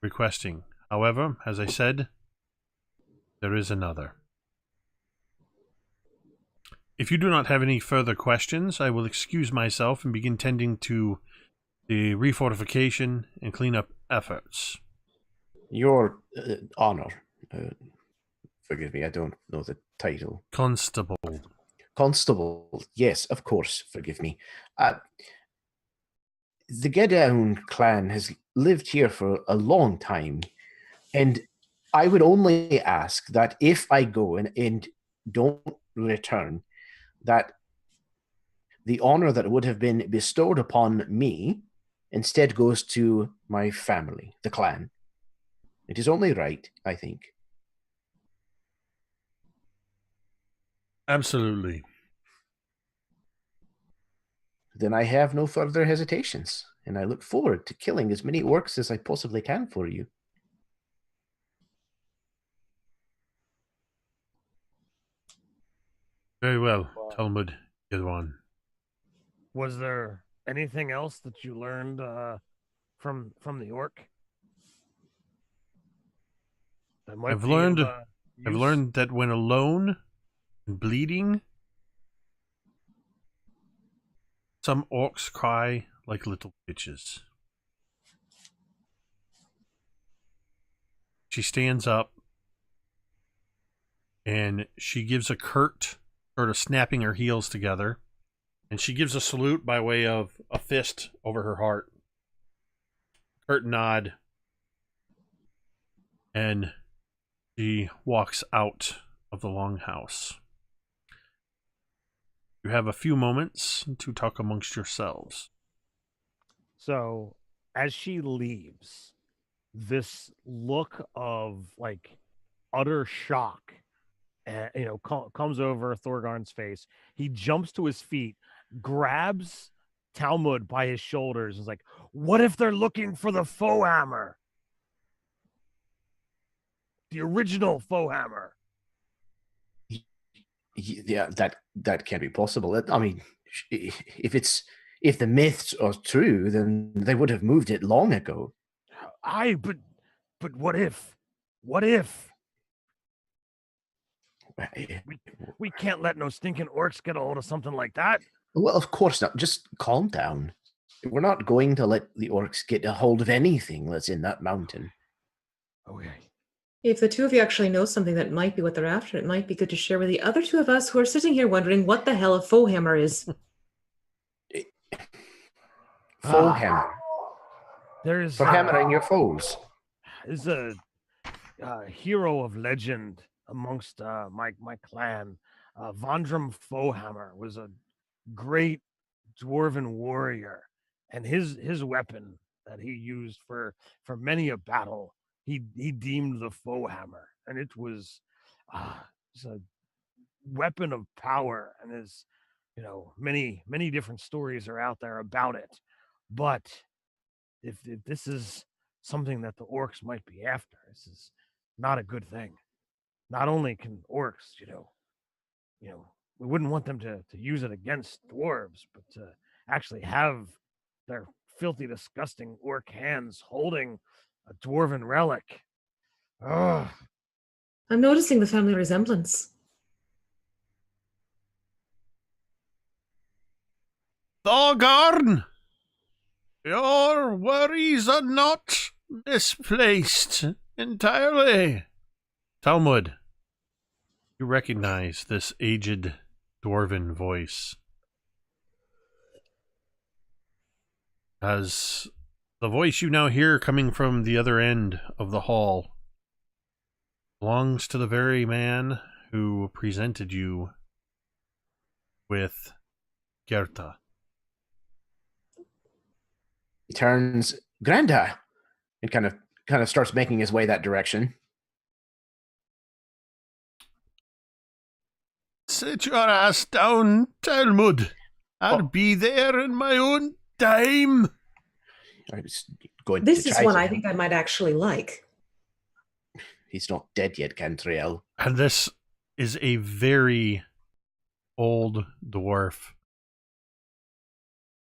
requesting. However, as I said, there is another. If you do not have any further questions, I will excuse myself and begin tending to the refortification and cleanup efforts. Your honor. Forgive me, I don't know the title. Constable. Constable. Yes, of course. Forgive me. The Gedown clan has lived here for a long time, and I would only ask that if I go and don't return, that the honor that would have been bestowed upon me instead goes to my family, the clan. It is only right, I think. Absolutely. Then I have no further hesitations, and I look forward to killing as many orcs as I possibly can for you. Very well, Talmud Gilwan. Was there anything else that you learned from the orc? That might I've be of, learned I've use? learned that when alone and bleeding, some orcs cry like little bitches. She stands up and she gives a curt, sort of snapping her heels together, and she gives a salute by way of a fist over her heart. Curt nod, and she walks out of the longhouse. You have a few moments to talk amongst yourselves. So as she leaves, this look of like utter shock, comes over Thorgarn's face. He jumps to his feet, grabs Talmud by his shoulders, and is like, "What if they're looking for the foe hammer? The original foe hammer." Yeah, that can't be possible. I mean, if the myths are true, then they would have moved it long ago. But what if? What if? We can't let no stinking orcs get a hold of something like that. Well, of course not. Just calm down. We're not going to let the orcs get a hold of anything that's in that mountain. Okay. If the two of you actually know something that might be what they're after, it might be good to share with the other two of us who are sitting here wondering what the hell a foe hammer is. Foe hammer. There's For hammering your foes. is a hero of legend amongst my clan. Vondrum Foehammer was a great dwarven warrior, and his weapon that he used for many a battle he deemed the foe hammer, and it was it's a weapon of power, and there's many different stories are out there about it. But if this is something that the orcs might be after, this is not a good thing. Not only can orcs, we wouldn't want them to use it against dwarves, but to actually have their filthy, disgusting orc hands holding a dwarven relic. Ugh. I'm noticing the family resemblance. Thorgarn, your worries are not misplaced entirely. Talmud, you recognize this aged dwarven voice as the voice you now hear coming from the other end of the hall belongs to the very man who presented you with Gerta. He turns, Granda, and kind of starts making his way that direction. Sit your ass down, Talmud. I'll be there in my own time. I was going This to is try one to- I think I might actually like. He's not dead yet, Cantriel. And this is a very old dwarf.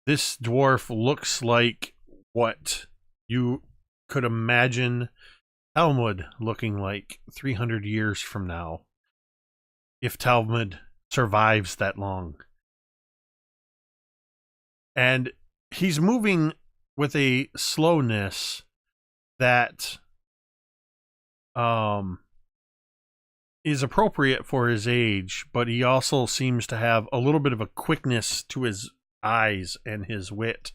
This dwarf looks like what you could imagine Talmud looking like 300 years from now, if Talmud survives that long. And he's moving with a slowness that is appropriate for his age, but he also seems to have a little bit of a quickness to his eyes and his wit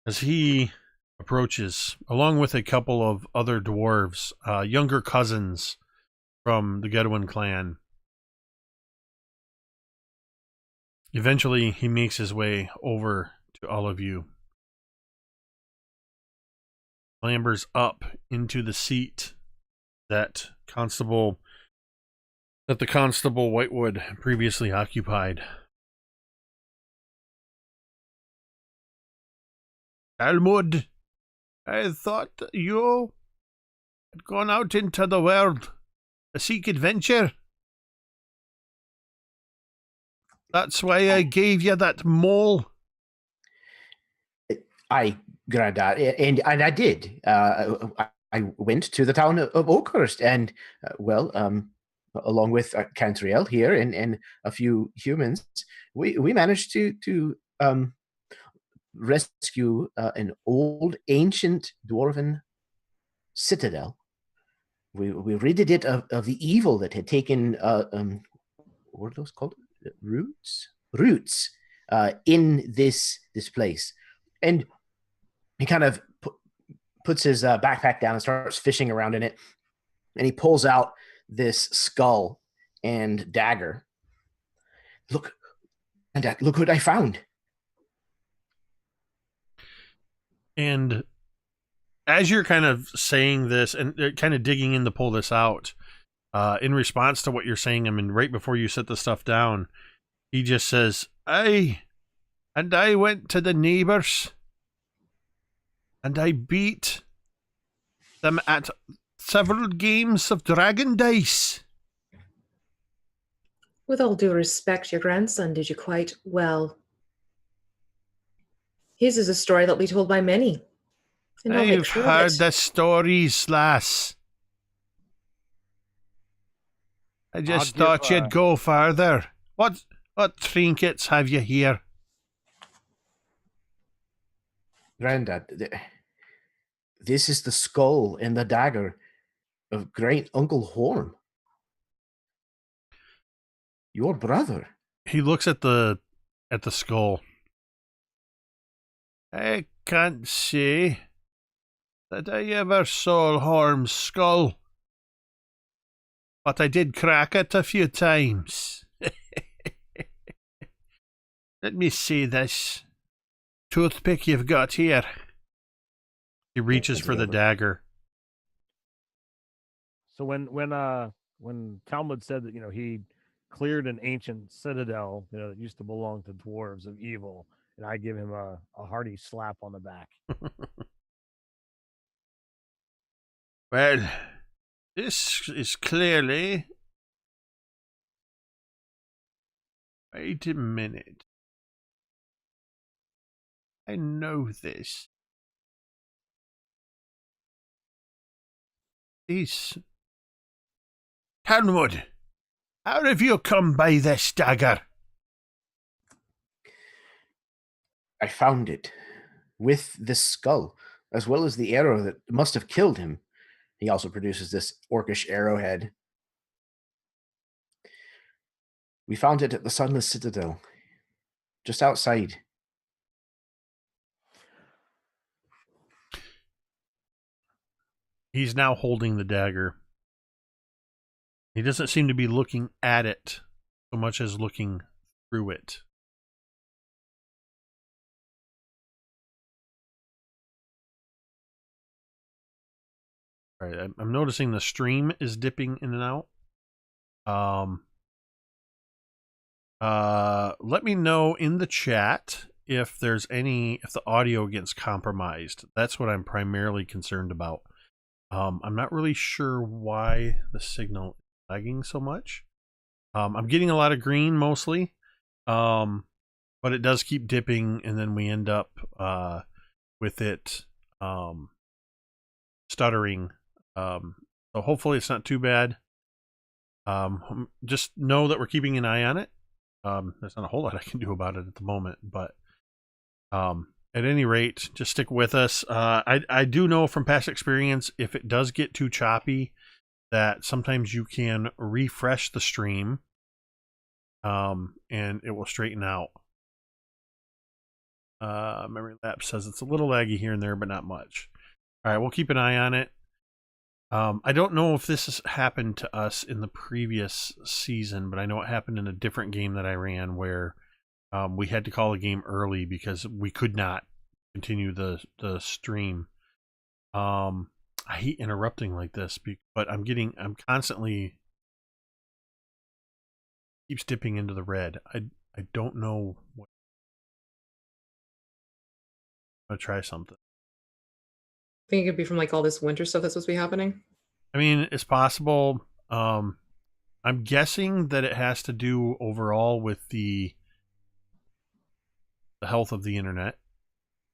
as he approaches, along with a couple of other dwarves, younger cousins from the Gedwin clan. Eventually, he makes his way over to all of you. Clambers up into the seat that the Constable Whitewood previously occupied. Talmud, I thought that you had gone out into the world to seek adventure. That's why I gave you that mole. I Granda, and I did. I went to the town of Oakhurst, and along with Cantriel here and a few humans, we managed to rescue an old, ancient dwarven citadel. We ridded it of the evil that had taken what are those called? Roots in this place. And he kind of puts his backpack down and starts fishing around in it, and he pulls out this skull and dagger. Look what I found. And as you're kind of saying this and kind of digging in to pull this out, in response to what you're saying, I mean, right before you set the stuff down, he just says, I went to the neighbors and I beat them at several games of dragon dice. With all due respect, your grandson did you quite well. His is a story that'll be told by many. And I'll make I've sure heard of it. the stories, lass. I just I'll thought give, you'd go further. What trinkets have you here? Grandad, this is the skull and the dagger of Great Uncle Horn, your brother. He looks at the skull. I can't say that I ever saw Horn's skull, but I did crack it a few times. Let me see this toothpick you've got here. He reaches for the dagger. So when Talmud said that he cleared an ancient citadel that used to belong to dwarves of evil, and I give him a hearty slap on the back. Well, this is clearly... Wait a minute. I know this. This... Talmud, how have you come by this dagger? I found it with this skull, as well as the arrow that must have killed him. He also produces this orcish arrowhead. We found it at the Sunless Citadel, just outside. He's now holding the dagger. He doesn't seem to be looking at it so much as looking through it. All right, I'm noticing the stream is dipping in and out. Let me know in the chat if the audio gets compromised. That's what I'm primarily concerned about. I'm not really sure why the signal is lagging so much. I'm getting a lot of green mostly, but it does keep dipping, and then we end up with it stuttering. So hopefully it's not too bad. Just know that we're keeping an eye on it. There's not a whole lot I can do about it at the moment, but at any rate, just stick with us. I do know from past experience, if it does get too choppy, that sometimes you can refresh the stream, and it will straighten out. Memory Lapse says it's a little laggy here and there, but not much. All right, we'll keep an eye on it. I don't know if this has happened to us in the previous season, but I know it happened in a different game that I ran where we had to call a game early because we could not continue the stream. I hate interrupting like this, but I'm constantly keeps dipping into the red. I don't know what. I'm gonna try something. I think it could be from like all this winter stuff that's supposed to be happening. I mean, it's possible. I'm guessing that it has to do overall with the health of the internet,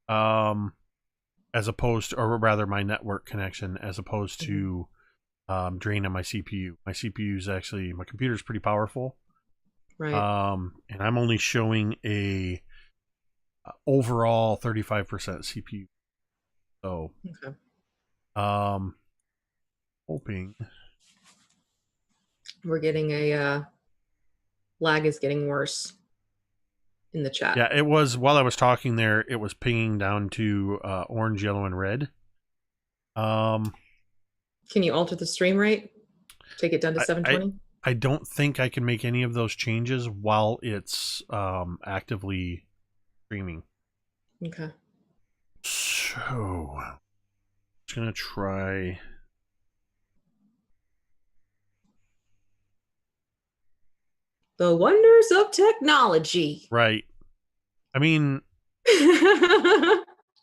as opposed to, or rather my network connection, as opposed to drain on my CPU. My CPU is actually, my computer is pretty powerful. Right. And I'm only showing a overall 35% CPU. So, Okay. hoping We're getting a lag is getting worse in the chat. Yeah, it was, while I was talking there, it was pinging down to orange, yellow, and red. Can you alter the stream rate? Take it down to 720? I don't think I can make any of those changes while it's actively streaming. Okay. So, I'm just going to try... The wonders of technology. Right. I mean,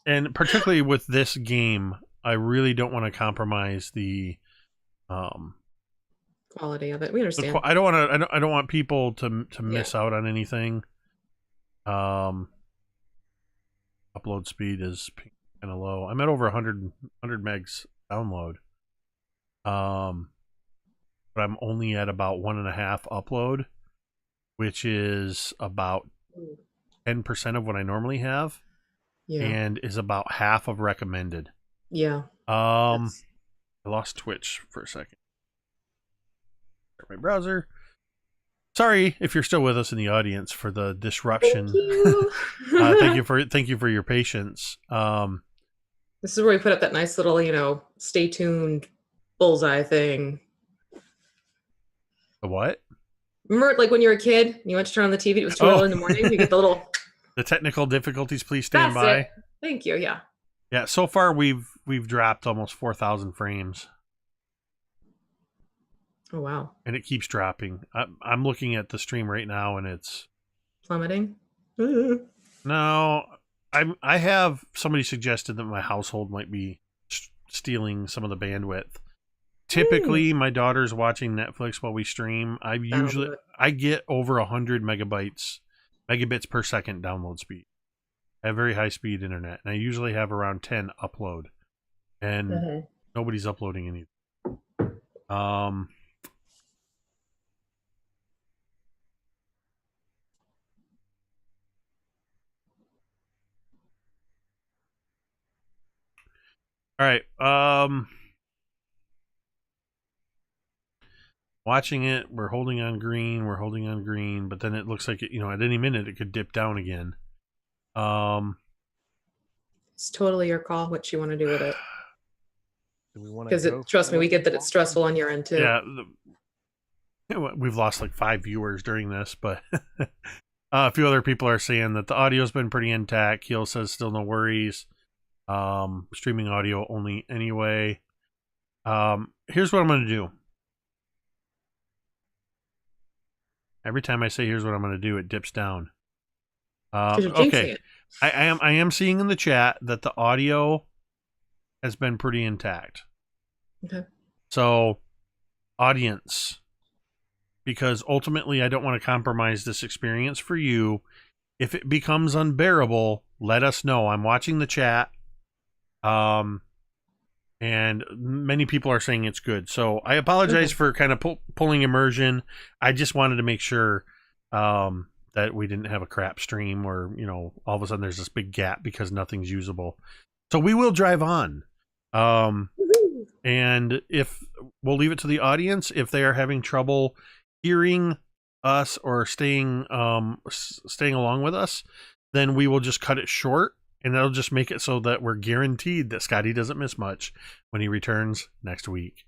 and particularly with this game, I really don't want to compromise the quality of it. We understand. I don't want people to miss out on anything. Upload speed is kind of low. I'm at over 100 megs download. But I'm only at about 1.5 upload, which is about 10% of what I normally have, and is about half of recommended. Yeah. I lost Twitch for a second. My browser. Sorry if you're still with us in the audience for the disruption. Thank you. Thank you for your patience. This is where we put up that nice little, stay tuned bullseye thing. The what? Remember, like when you were a kid, and you went to turn on the TV, it was too early in the morning, you get the little... The technical difficulties, please stand That's by. it. Thank you, yeah. Yeah, so far we've dropped almost 4,000 frames. Oh, wow. and it keeps dropping. I'm looking at the stream right now, and it's Plummeting. no. I have somebody suggested that my household might be stealing some of the bandwidth. Typically, my daughter's watching Netflix while we stream. I get over 100 megabits per second download speed. I have very high speed internet, and I usually have around 10 upload, and nobody's uploading anything. All right. Watching it, we're holding on green, but then it looks like at any minute it could dip down again. It's totally your call what you want to do with it. Because trust me, we get that it's stressful on your end too. Yeah. We've lost like 5 viewers during this, but a few other people are saying that the audio's been pretty intact. Keel says still no worries. Streaming audio only anyway. Here's what I'm going to do. Every time I say here's what I'm going to do, it dips down. Okay. I am seeing in the chat that the audio has been pretty intact. Okay. So, audience, because ultimately I don't want to compromise this experience for you. If it becomes unbearable, let us know. I'm watching the chat. And many people are saying it's good. So I apologize for kind of pulling immersion. I just wanted to make sure that we didn't have a crap stream or, all of a sudden there's this big gap because nothing's usable. So we will drive on. And if we'll leave it to the audience, if they are having trouble hearing us or staying along with us, then we will just cut it short. And that'll just make it so that we're guaranteed that Scotty doesn't miss much when he returns next week.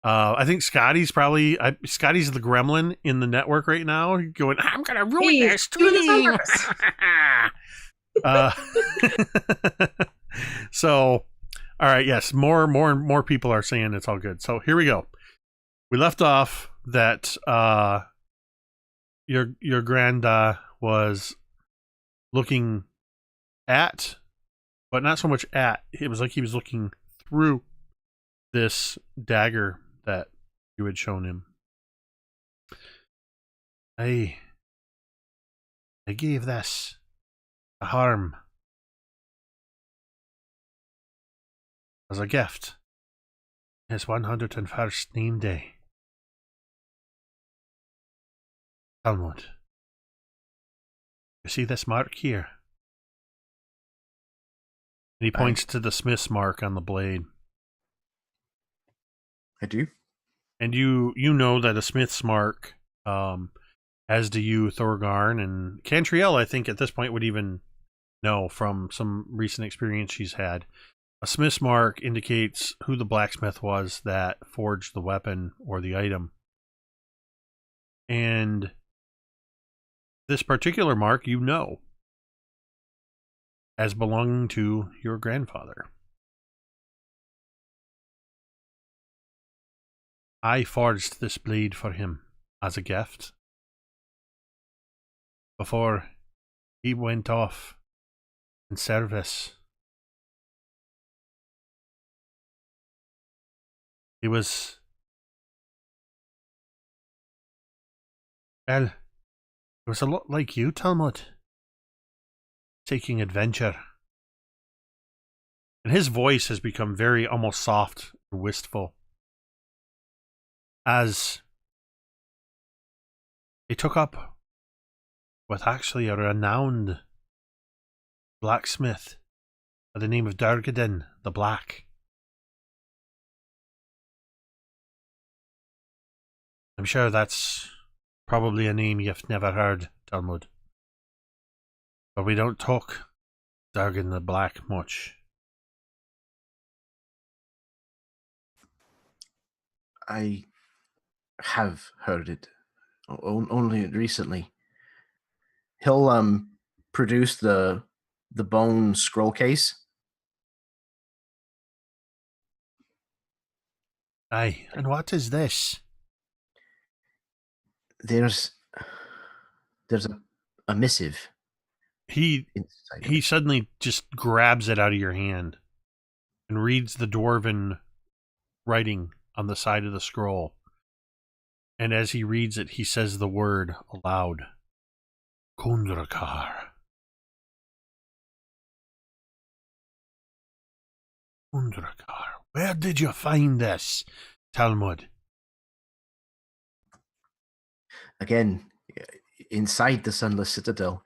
I think Scotty's the gremlin in the network right now, going, I'm going to ruin their stream. So, all right, yes, more people are saying it's all good. So here we go. We left off that your granda was looking at, but not so much at. It was like he was looking through this dagger that you had shown him. I gave this a harm as a gift. His 101st name day. Talmud. You see this mark here? And he points to the smith's mark on the blade. I do. And you know that a smith's mark, as do you, Thorgarn, and Cantriel, I think at this point would even know from some recent experience she's had. A smith's mark indicates who the blacksmith was that forged the weapon or the item. And this particular mark you know as belonging to your grandfather. I forged this blade for him as a gift before he went off in service. He was, well, it was a lot like you, Talmud. Taking adventure. And his voice has become very almost soft and wistful. As he took up with actually a renowned blacksmith by the name of Dargadin the Black. I'm sure that's probably a name you've never heard, Talmud. But we don't talk Dargadin the Black much. I have heard it only recently. He'll produce the bone scroll case. Aye, and what is this? There's a missive He inside of he it. suddenly just grabs it out of your hand and reads the dwarven writing on the side of the scroll. And as he reads it, he says the word aloud. Kundrakar. Kundrakar. Where did you find this, Talmud? Again, inside the Sunless Citadel.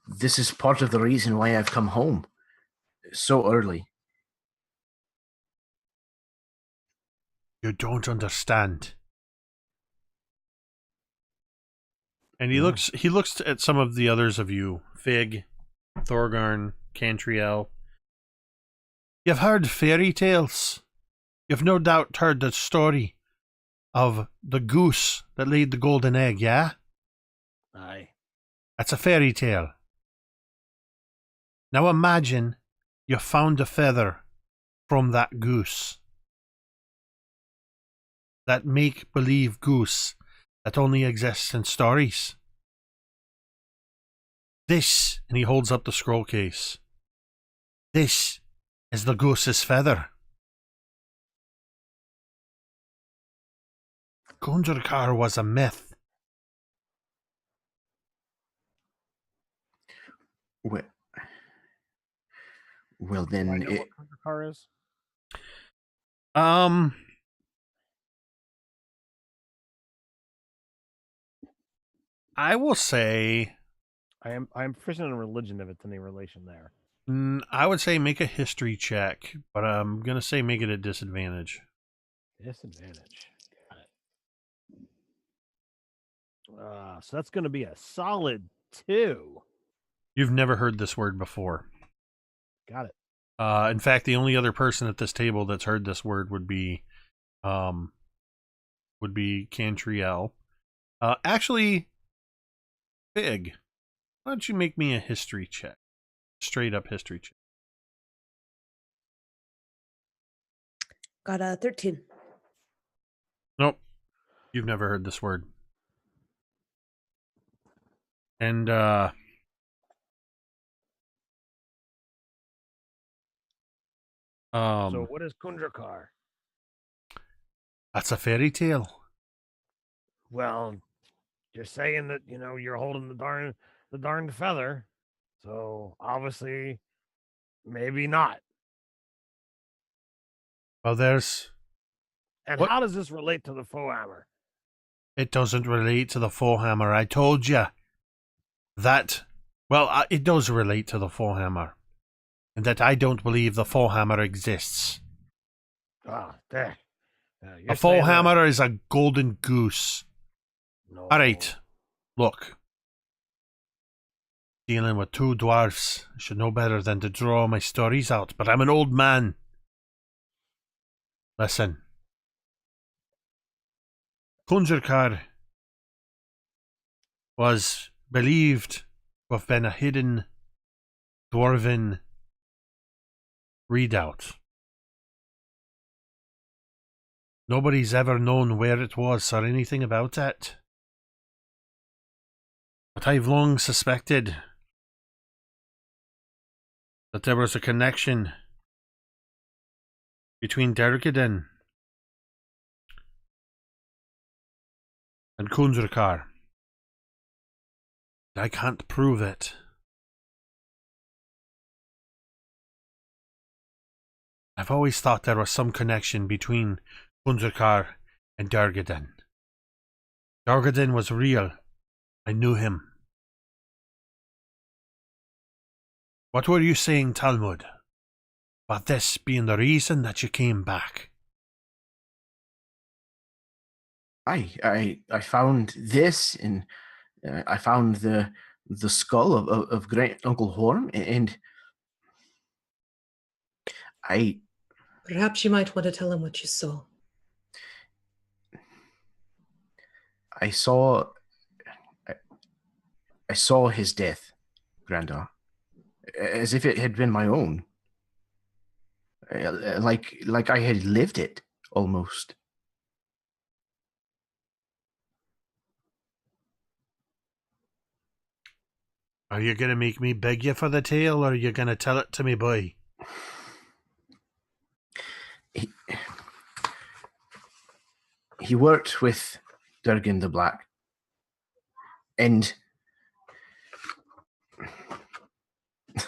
This is part of the reason why I've come home so early. You don't understand. And he No. looks at some of the others of you. Fig, Thorgarn, Cantriel. You've heard fairy tales. You've no doubt heard the story of the goose that laid the golden egg, yeah? Aye. That's a fairy tale. Now imagine you found a feather from that goose. That make-believe goose that only exists in stories. This, and he holds up the scroll case. This is the goose's feather. Kundrakar was a myth. Well Do I then, know what Kundrakar is? I will say, I am proficient in religion if it's any relation there. I would say make a history check, but I'm gonna say make it a disadvantage. Disadvantage. Got it. So that's going to be a solid 2. You've never heard this word before. Got it. In fact, the only other person at this table that's heard this word would be Cantriel. Actually, Fig, why don't you make me a history check? Straight up history check. Got a 13. Nope. You've never heard this word. And So what is Kundrakar? that's a fairy tale. Well, you're saying that, you're holding the darn feather. So obviously, maybe not. Well, there's... And What? how does this relate to the Foehammer? It doesn't relate to the Foehammer. I told you that... Well, it does relate to the Foehammer. And that I don't believe the Foehammer exists. There. A Foehammer is a golden goose. No. All right, look. Dealing with 2 dwarfs, I should know better than to draw my stories out, but I'm an old man. Listen. Kundrakar was believed to have been a hidden dwarven redoubt. Nobody's ever known where it was or anything about it. But I've long suspected that there was a connection between Dergeddon and Kundrakar. I can't prove it. I've always thought there was some connection between Kundrakar and Dergeddon. Dergeddon was real. I knew him. What were you saying, Talmud, about this being the reason that you came back? I found this, and I found the skull of Great Uncle Horm, and I... Perhaps you might want to tell him what you saw. I saw his death, Grandar, as if it had been my own. Like I had lived it, almost. Are you going to make me beg you for the tale, or are you going to tell it to me, boy? He worked with Durgan the Black. And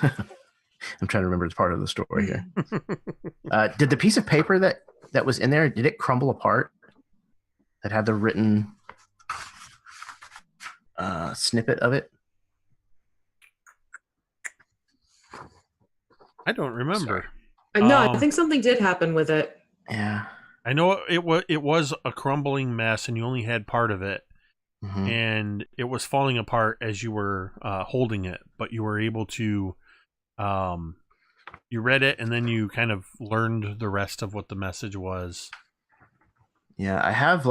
I'm trying to remember the part of the story here. Did the piece of paper that was in there, did it crumble apart? That had the written snippet of it? I don't remember. No, I think something did happen with it. Yeah. I know it was a crumbling mess, and you only had part of it, Mhm. and it was falling apart as you were holding it. But you were able to, you read it, and then you kind of learned the rest of what the message was. Yeah, I have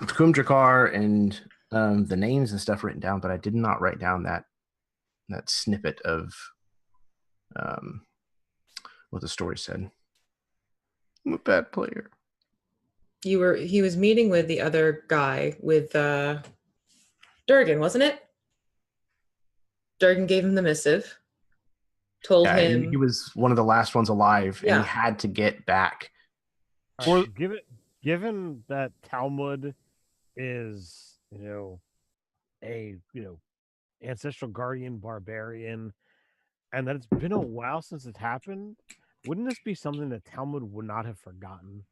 Kumdrakar and the names and stuff written down, but I did not write down that snippet of what the story said. I'm a bad player. He was meeting with the other guy, with Durgan, wasn't it? Durgan gave him the missive. Told him he was one of the last ones alive, and Yeah. he had to get back. All right, given that Talmud is, a ancestral guardian barbarian, and that it's been a while since it happened, wouldn't this be something that Talmud would not have forgotten?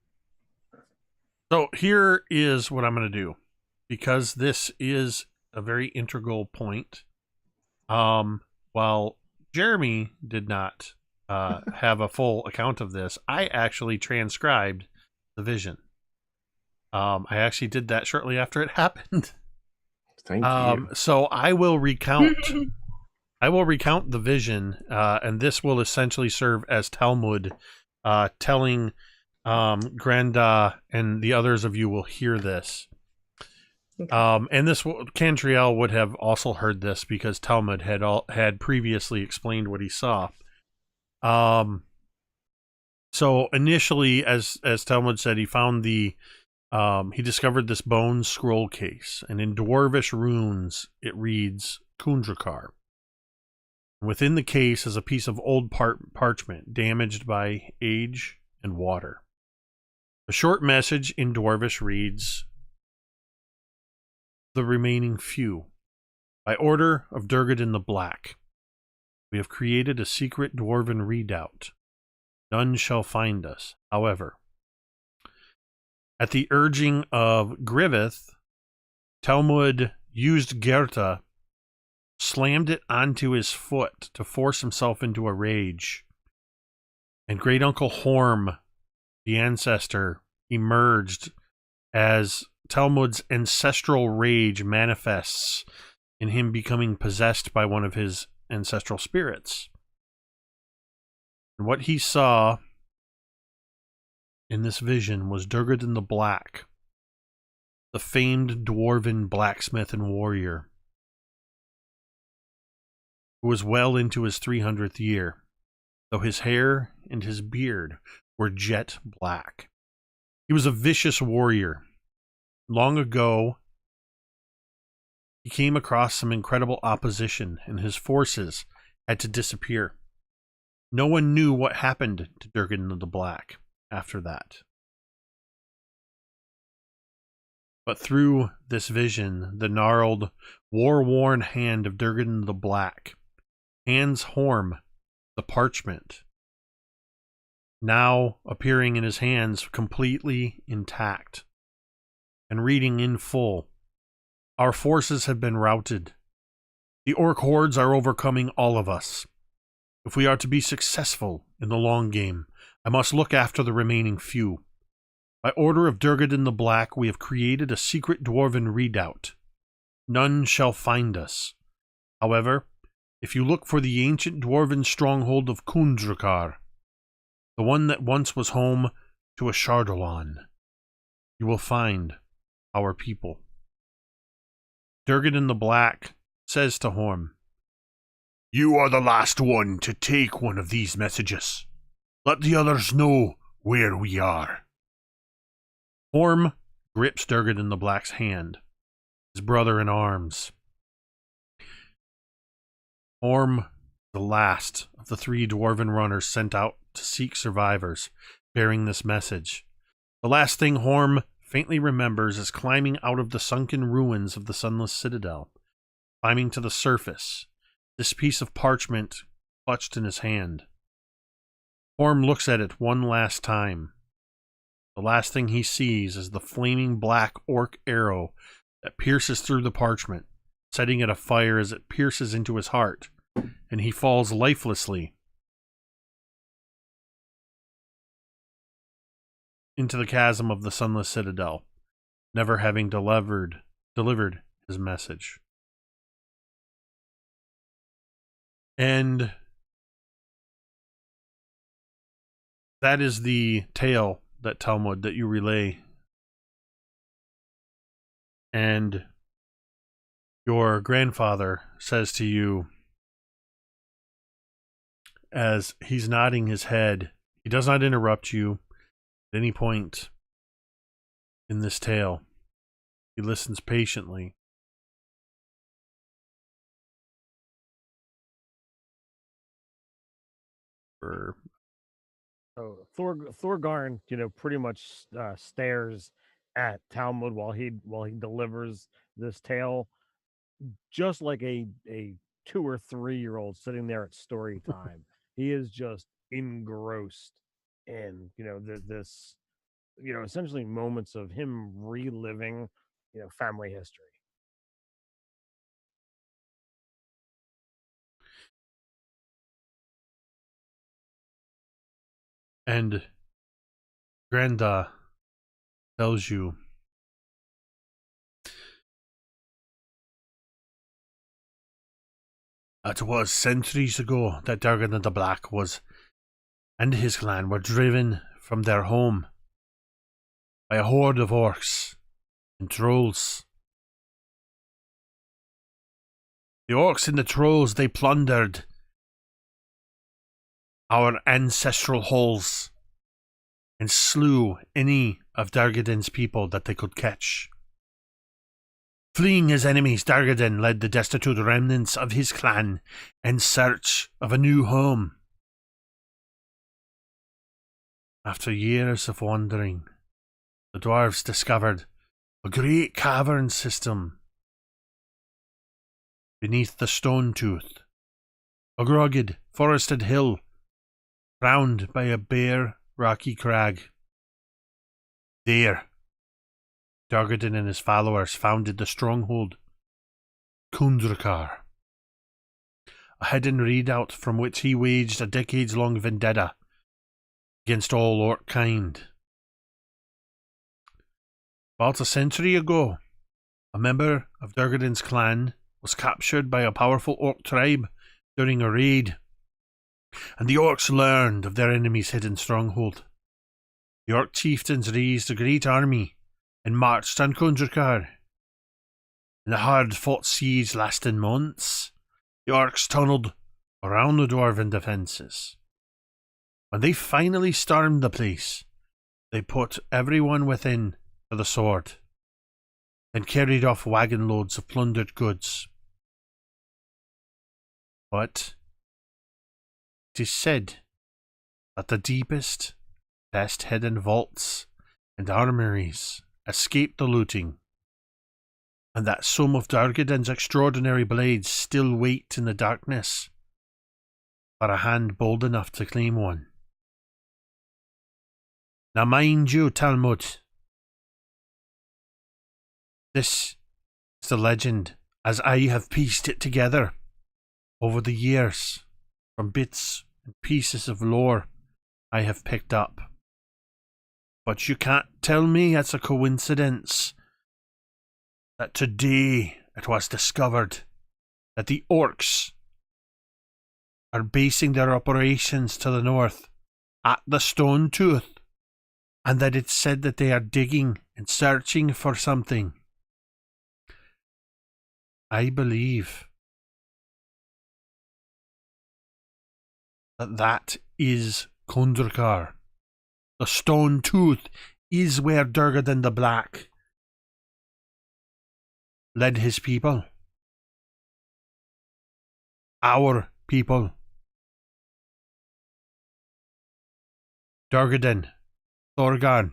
So here is what I'm going to do, because this is a very integral point. While Jeremy did not have a full account of this, I actually transcribed the vision. I actually did that shortly after it happened. Thank you. So I will recount. I will recount the vision, and this will essentially serve as Talmud, telling Granda, and the others of you will hear this. Okay. And Cantriel would have also heard this, because Talmud had previously explained what he saw. So initially, as Talmud said, he found he discovered this bone scroll case, and in Dwarvish runes it reads Kundrakar. Within the case is a piece of old parchment damaged by age and water. A short message in Dwarvish reads, "The remaining few. By order of Durgan the Black, we have created a secret dwarven redoubt. None shall find us. However, at the urging of Griveth, Talmud used Gerta, slammed it onto his foot to force himself into a rage. And Great Uncle Horm, the ancestor, emerged as Talmud's ancestral rage manifests in him becoming possessed by one of his ancestral spirits. And what he saw in this vision was Durgan the Black, the famed dwarven blacksmith and warrior, who was well into his 300th year, though his hair and his beard were jet black. He was a vicious warrior. Long ago, he came across some incredible opposition, and his forces had to disappear. No one knew what happened to Durgan the Black after that. But through this vision, the gnarled, war-worn hand of Durgan the Black hands Horm the parchment, now appearing in his hands completely intact, and reading in full, "Our forces have been routed. The orc hordes are overcoming all of us. If we are to be successful in the long game, I must look after the remaining few. By order of Durgan the Black, we have created a secret dwarven redoubt. None shall find us. However, if you look for the ancient dwarven stronghold of Kundrakar, the one that once was home to a Shardolon, you will find our people." Durgan the Black says to Horm, You are the last one to take one of these messages. Let the others know where we are. Horm grips Durgan the Black's hand, his brother in arms. Orm, the last of the 3 dwarven runners sent out to seek survivors, bearing this message. The last thing Horm faintly remembers is climbing out of the sunken ruins of the Sunless Citadel, climbing to the surface, this piece of parchment clutched in his hand. Horm looks at it one last time. The last thing he sees is the flaming black orc arrow that pierces through the parchment, setting it afire as it pierces into his heart, and he falls lifelessly into the chasm of the Sunless Citadel, never having delivered his message. And that is the tale that Talmud that you relay. And your grandfather says to you, as he's nodding his head, he does not interrupt you at any point in this tale. He listens patiently. So Thorgarn, pretty much stares at Talmud while he delivers this tale, just like a 2 or 3 year old sitting there at story time. He is just engrossed in this essentially moments of him reliving family history. And Granda tells you it was centuries ago that Thorgarn the Black and his clan were driven from their home by a horde of orcs and trolls. The orcs and the trolls, they plundered our ancestral halls and slew any of Dargaden's people that they could catch. Fleeing his enemies, Dargaden led the destitute remnants of his clan in search of a new home. After years of wandering, the dwarves discovered a great cavern system beneath the Stone Tooth, a rugged, forested hill crowned by a bare, rocky crag. There, Dargaden and his followers founded the stronghold Kundrakar, a hidden redoubt from which he waged a decades-long vendetta against all orc kind. About a century ago, a member of Dargaden's clan was captured by a powerful orc tribe during a raid, and the orcs learned of their enemy's hidden stronghold. The orc chieftains raised a great army and marched on Kundrakar. In the hard-fought siege lasting months, the orcs tunnelled around the dwarven defences. When they finally stormed the place, they put everyone within to the sword, then carried off wagon loads of plundered goods. But it is said that the deepest, best hidden vaults and armories escaped the looting, and that some of Dargaden's extraordinary blades still wait in the darkness for a hand bold enough to claim one. Now mind you, Talmud, this is the legend as I have pieced it together over the years from bits and pieces of lore I have picked up. But you can't tell me it's a coincidence that today it was discovered that the orcs are basing their operations to the north at the Stone Tooth, and that it's said that they are digging and searching for something. I believe that is Kundrakar. The Stone Tooth is where Dargaden the Black led his people. our people. Durgadan, Thorgarn,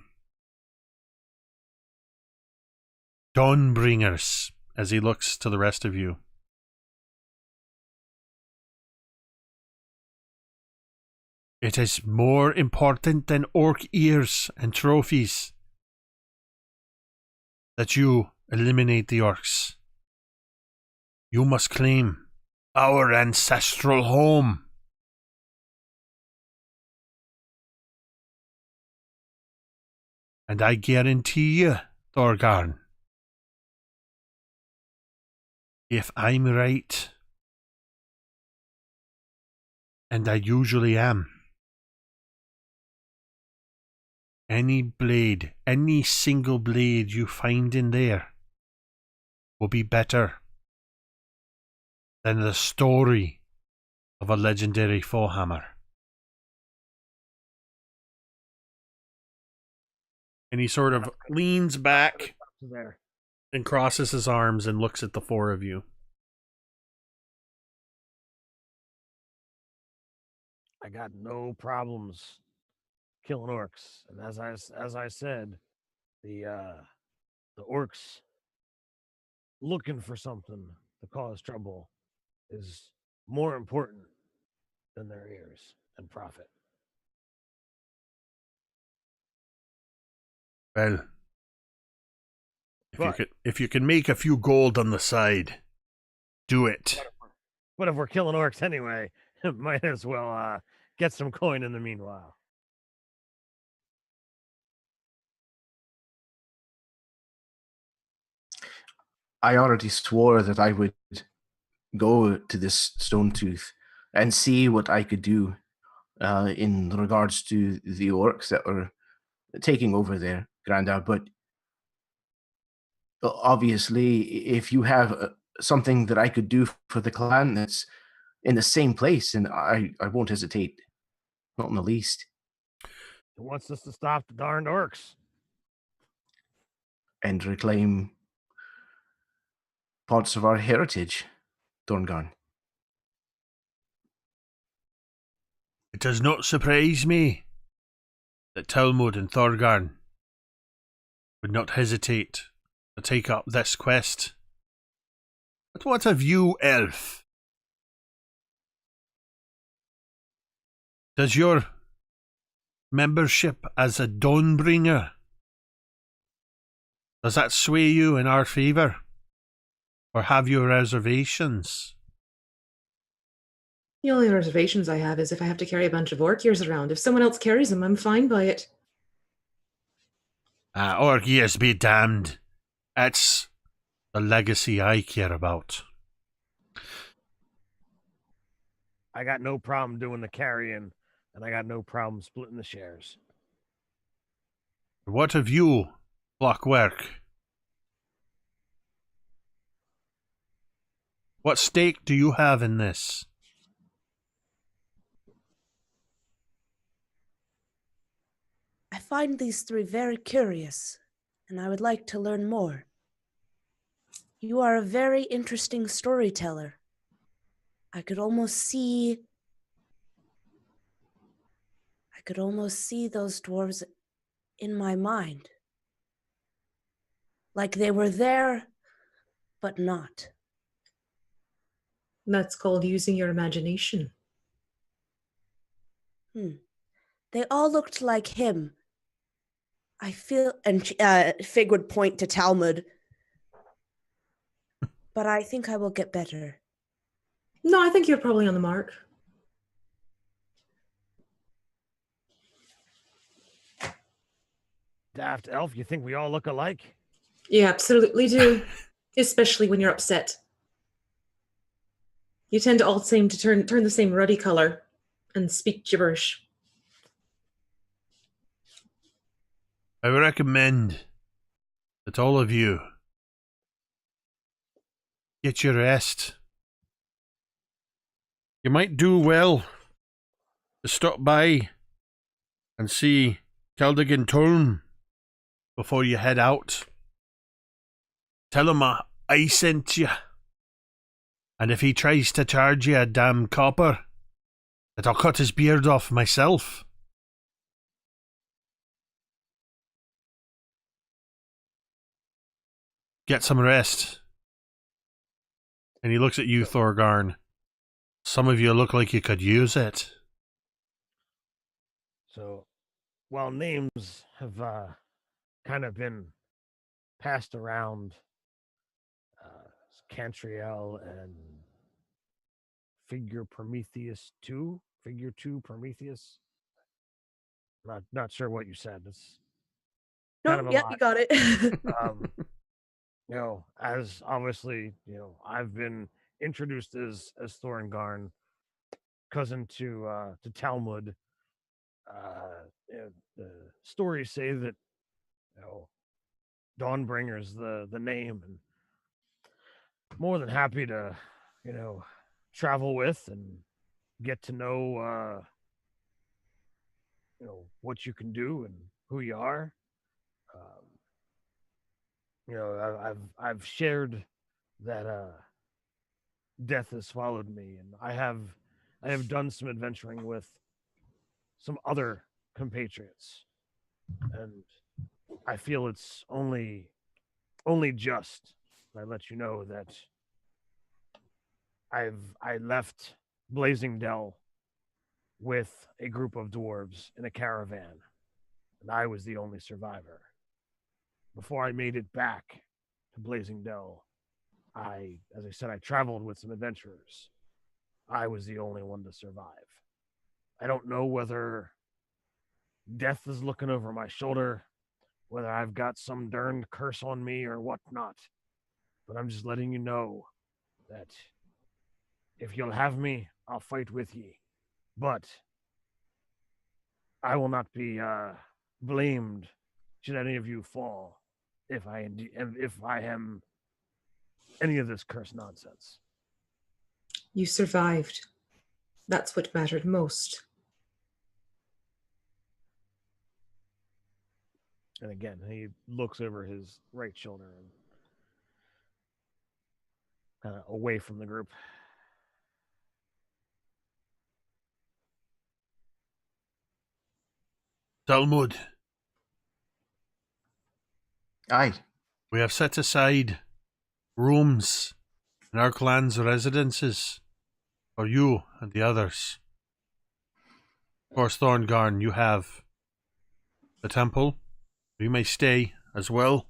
Dawnbringers, as he looks to the rest of you. It is more important than orc ears and trophies that you eliminate the orcs. You must claim our ancestral home. And I guarantee you, Thorgarn, if I'm right, and I usually am, any blade, any single blade you find in there will be better than the story of a legendary foehammer. And he sort of leans back There. and crosses his arms and looks at the four of you. I got no problems killing orcs, and as I said, the orcs looking for something to cause trouble is more important than their ears and profit. Well, But- if you can make a few gold on the side, do it. But if we're killing orcs anyway, might as well get some coin in the meanwhile. I already swore that I would go to this stone tooth and see what I could do in regards to the orcs that were taking over there, Grandad. But obviously, if you have something that I could do for the clan that's in the same place, and I won't hesitate, not in the least. Who wants us to stop the darned orcs? And reclaim parts of our heritage, Thorgarn. It does not surprise me that Talmud and Thorgarn would not hesitate to take up this quest. But what of you, elf? Does your membership as a Dawnbringer, does that sway you in our favour? Or have you reservations? The only reservations I have is if I have to carry a bunch of orc ears around. If someone else carries them, I'm fine by it. Orc ears be damned. It's the legacy I care about. I got no problem doing the carrying, and I got no problem splitting the shares. What of you, Clockwork? What stake do you have in this? I find these three very curious, and I would like to learn more. You are a very interesting storyteller. I could almost see those dwarves in my mind. Like they were there, but not. That's called using your imagination. They all looked like him. I feel, and Fig would point to Talmud. But I think I will get better. No, I think you're probably on the mark. Daft elf, you think we all look alike? You absolutely do. Especially when you're upset. You tend to all seem to turn the same ruddy color and speak gibberish. I recommend that all of you get your rest. You might do well to stop by and see Keldigan Torn before you head out. Tell him I sent you. And if he tries to charge you a damn copper, that I'll cut his beard off myself. Get some rest. And he looks at you, Thorgarn. Some of you look like you could use it. So, while names have kind of been passed around, Cantriel and Figure 2 Prometheus. Not sure what you said. It's kind of No, a yeah, lot. you got it. As obviously, I've been introduced as Thorgarn, cousin to Talmud. The stories say that Dawnbringers the name, and more than happy to travel with and get to know what you can do and who you are. I've shared that death has swallowed me, and I have done some adventuring with some other compatriots, and I feel it's only just I let you know that I left Blazing Dell with a group of dwarves in a caravan, and I was the only survivor. Before I made it back to Blazing Dell, as I said, I traveled with some adventurers. I was the only one to survive. I don't know whether death is looking over my shoulder, whether I've got some darned curse on me or whatnot, but I'm just letting you know that if you'll have me, I'll fight with ye. But I will not be blamed should any of you fall if I am any of this curse nonsense. You survived. That's what mattered most. And again, he looks over his right shoulder and kind of away from the group. Talmud, Aye. we have set aside rooms in our clan's residences for you and the others. Of course, Thorgarn, you have the temple. You may stay as well.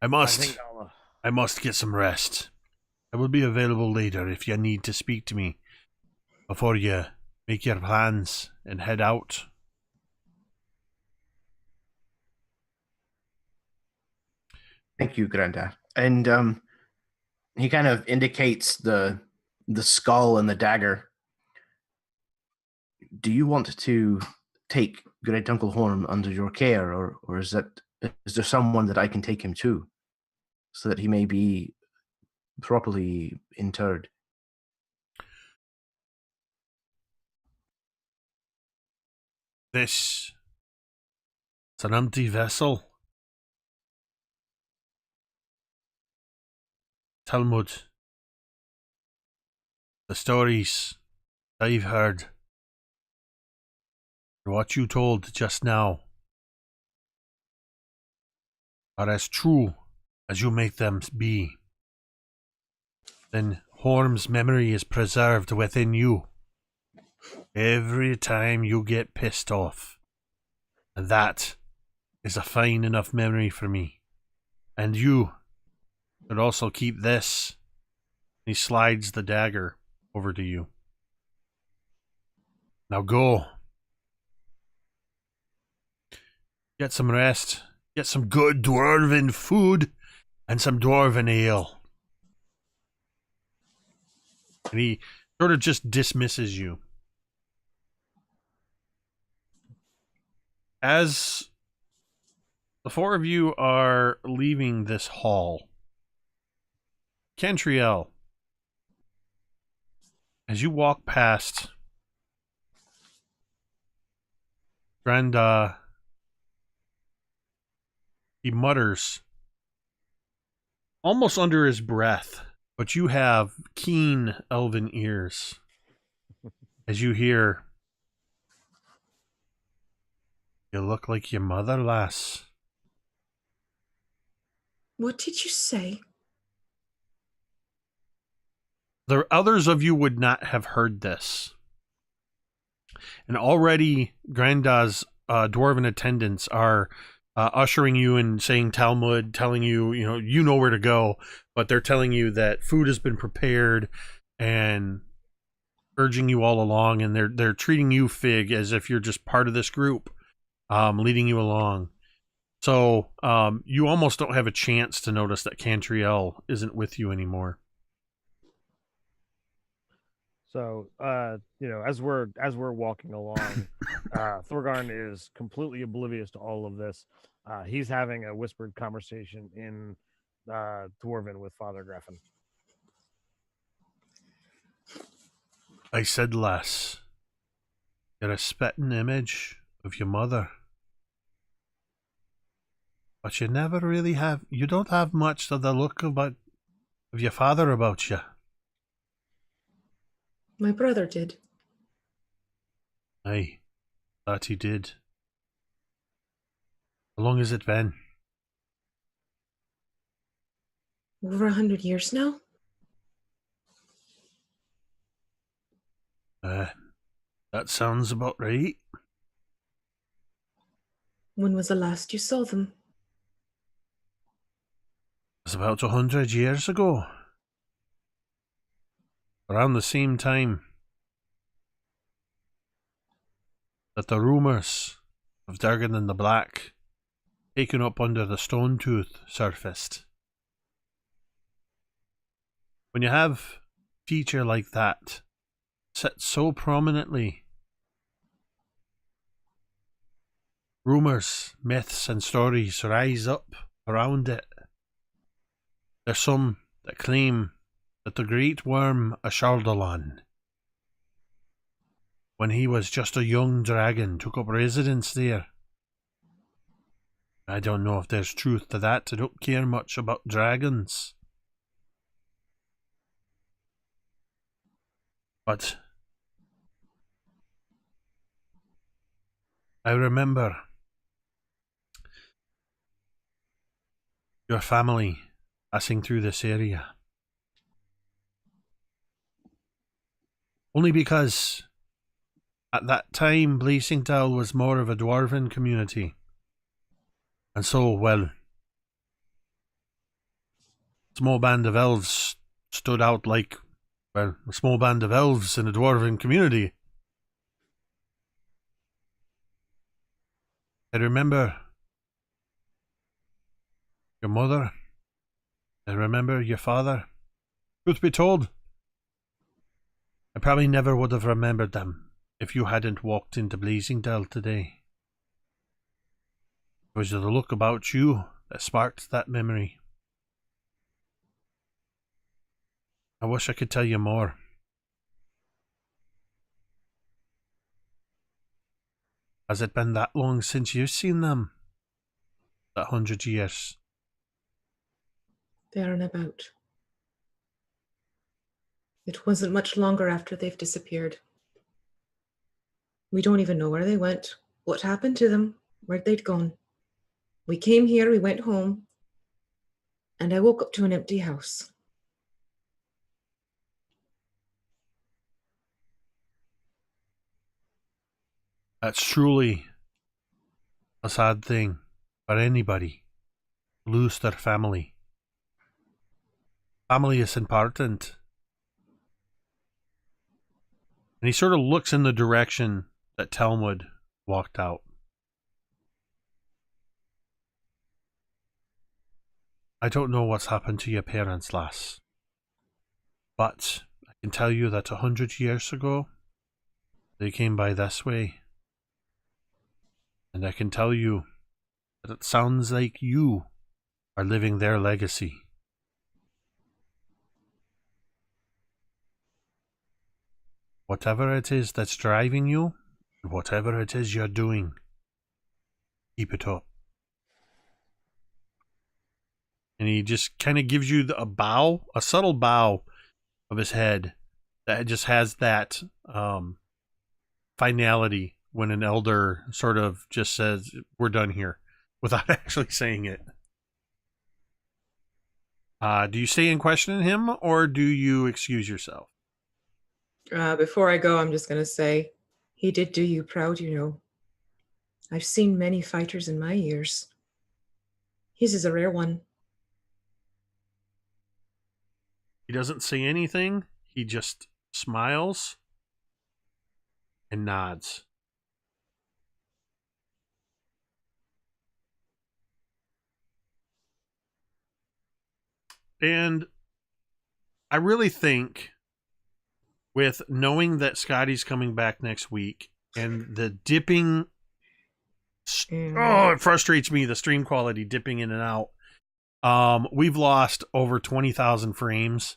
I must get some rest. I will be available later if you need to speak to me before you make your plans and head out. Thank you, Grandad. And he kind of indicates the skull and the dagger. Do you want to take Great Uncle Horn under your care, or is there someone that I can take him to, so that he may be properly interred? It's an empty vessel. Talmud. The stories I've heard, and what you told just now, are as true as you make them be. Then Horm's memory is preserved within you every time you get pissed off. And that is a fine enough memory for me. And you could also keep this. He slides the dagger over to you. Now go. Get some rest. Get some good dwarven food and some dwarven ale. And he sort of just dismisses you. As the four of you are leaving this hall, Cantriel, as you walk past Granda, he mutters, almost under his breath, but you have keen elven ears as you hear, "You look like your mother, lass." What did you say? The others of you would not have heard this. And already Grandad's dwarven attendants are ushering you and saying Talmud, telling you, you know where to go, but they're telling you that food has been prepared and urging you all along, and they're treating you, Fig, as if you're just part of this group, leading you along. So you almost don't have a chance to notice that Cantriel isn't with you anymore. So, as we're walking along, Thorgarn is completely oblivious to all of this. He's having a whispered conversation in Dwarven with Father Griffin. I said, lass, you're a spitting image of your mother. But you never really you don't have much of the look of your father about you. My brother did. Aye, that he did. How long has it been? Over 100 years now? That sounds about right. When was the last you saw them? It was about 100 years ago. Around the same time that the rumours of Durgan and the Black taken up under the Stone Tooth surfaced. When you have a feature like that set so prominently, rumours, myths and stories rise up around it. There's some that claim that the great worm Ashardalon, when he was just a young dragon, took up residence there. I don't know if there's truth to that. I don't care much about dragons. But I remember your family passing through this area. Only because at that time Blazingdale was more of a dwarven community. And so, well, a small band of elves stood out like, well, a small band of elves in a dwarven community. I remember your mother. I remember your father. Truth be told, I probably never would have remembered them if you hadn't walked into Blazingdale today. It was the look about you that sparked that memory. I wish I could tell you more. Has it been that long since you've seen them? That 100 years? They are and about. It wasn't much longer after they've disappeared. We don't even know where they went, what happened to them, where they'd gone. We came here, we went home, and I woke up to an empty house. That's truly a sad thing for anybody to lose their family. Family is important. And he sort of looks in the direction that Talmud walked out. I don't know what's happened to your parents, lass. But I can tell you that 100 years ago, they came by this way. And I can tell you that it sounds like you are living their legacy. Whatever it is that's driving you, and whatever it is you're doing, keep it up. and he just kind of gives you a bow, a subtle bow of his head that just has that finality when an elder sort of just says, "We're done here," without actually saying it. Do you stay and question him, or do you excuse yourself? Before I go, I'm just going to say, he did do you proud, you know. I've seen many fighters in my years. His is a rare one. He doesn't say anything. He just smiles and nods. And I really think, with knowing that Scotty's coming back next week and the dipping, it frustrates me, the stream quality dipping in and out. We've lost over 20,000 frames.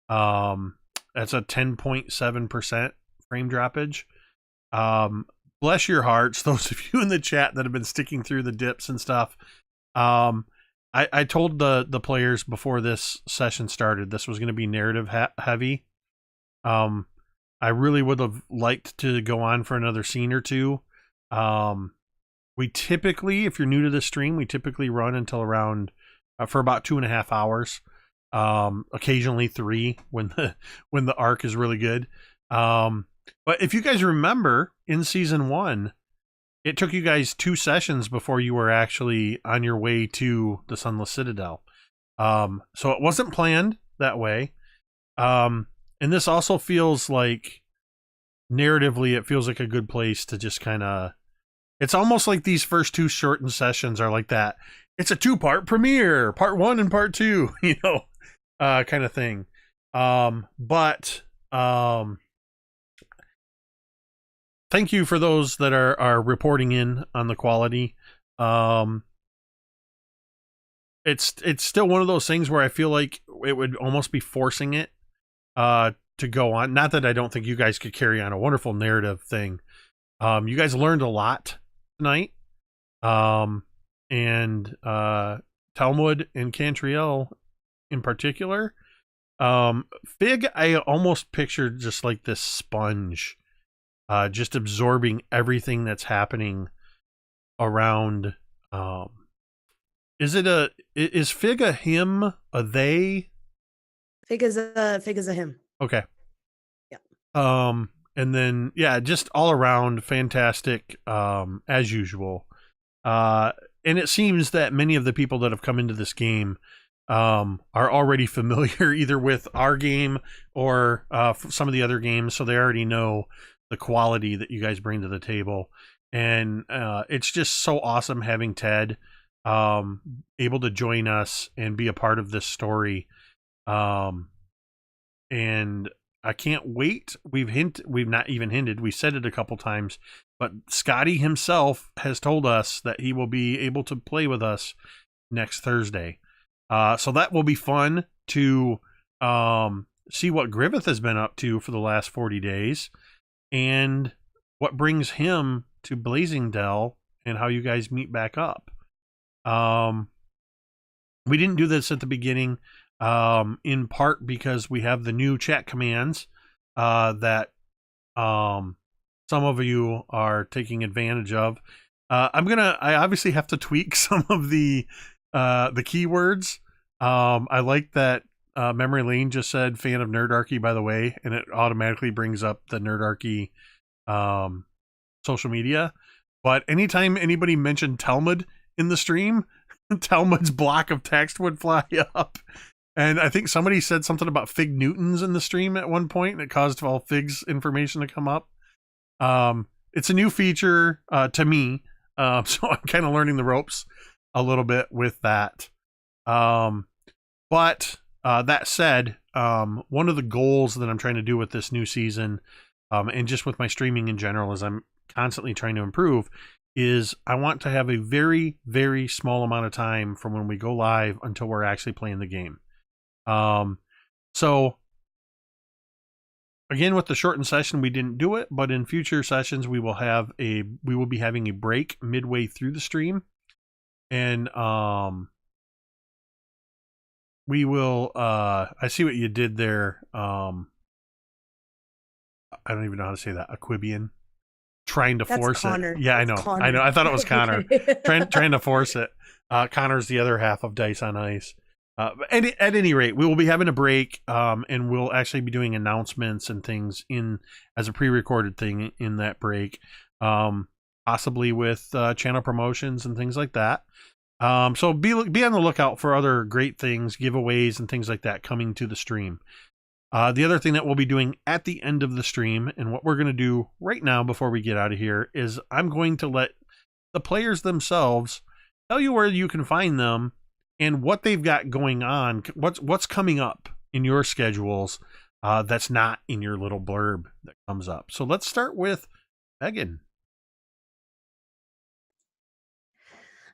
That's a 10.7% frame droppage. Bless your hearts, those of you in the chat that have been sticking through the dips and stuff. I told the players before this session started this was going to be narrative heavy. I really would have liked to go on for another scene or two. We typically, if you're new to this stream, we typically run until around for about 2.5 hours. Occasionally 3 when the arc is really good. But if you guys remember, in season 1, it took you guys 2 sessions before you were actually on your way to the Sunless Citadel. So it wasn't planned that way. And this also feels like, narratively, it feels like a good place to just kind of, it's almost like these first 2 shortened sessions are like that. It's a 2-part premiere, part 1 and part 2, you know, kind of thing. But thank you for those that are reporting in on the quality. It's still one of those things where I feel like it would almost be forcing it to go on. Not that I don't think you guys could carry on a wonderful narrative thing. You guys learned a lot tonight. And Talmud and Cantriel in particular. Fig, I almost pictured just like this sponge, just absorbing everything that's happening around. Is Fig a him, a they? Fig is a him. Okay. Yeah. And then, yeah, just all around fantastic, as usual. And it seems that many of the people that have come into this game are already familiar either with our game or some of the other games, so they already know the quality that you guys bring to the table. And it's just so awesome having Ted able to join us and be a part of this story. And I can't wait. We've not even hinted. We said it a couple times, but Scotty himself has told us that he will be able to play with us next Thursday. So that will be fun to see what Griveth has been up to for the last 40 days and what brings him to Blazing Dell and how you guys meet back up. We didn't do this at the beginning. In part because we have the new chat commands that some of you are taking advantage of. I obviously have to tweak some of the keywords. I like that Memory Lane just said fan of Nerdarchy, by the way, and it automatically brings up the Nerdarchy social media. But anytime anybody mentioned Talmud in the stream, Talmud's block of text would fly up. And I think somebody said something about Fig Newtons in the stream at one point, and it caused all Fig's information to come up. It's a new feature to me, so I'm kind of learning the ropes a little bit with that. But that said, one of the goals that I'm trying to do with this new season, and just with my streaming in general, as I'm constantly trying to improve, is I want to have a very, very small amount of time from when we go live until we're actually playing the game. So again, with the shortened session, we didn't do it, but in future sessions, we will be having a break midway through the stream. And, we will. I see what you did there. I don't even know how to say that. Aquibian, trying to That's force Connor. it. Yeah, I That's know. Connor. I know. I thought it was Connor. Okay. trying to force it. Connor's the other half of Dice on Ice. At any rate, we will be having a break, and we'll actually be doing announcements and things in as a pre-recorded thing in that break, possibly with channel promotions and things like that. So be on the lookout for other great things, giveaways, and things like that coming to the stream. The other thing that we'll be doing at the end of the stream, and what we're going to do right now before we get out of here, is I'm going to let the players themselves tell you where you can find them and what they've got going on, what's coming up in your schedules that's not in your little blurb that comes up. So let's start with Megan.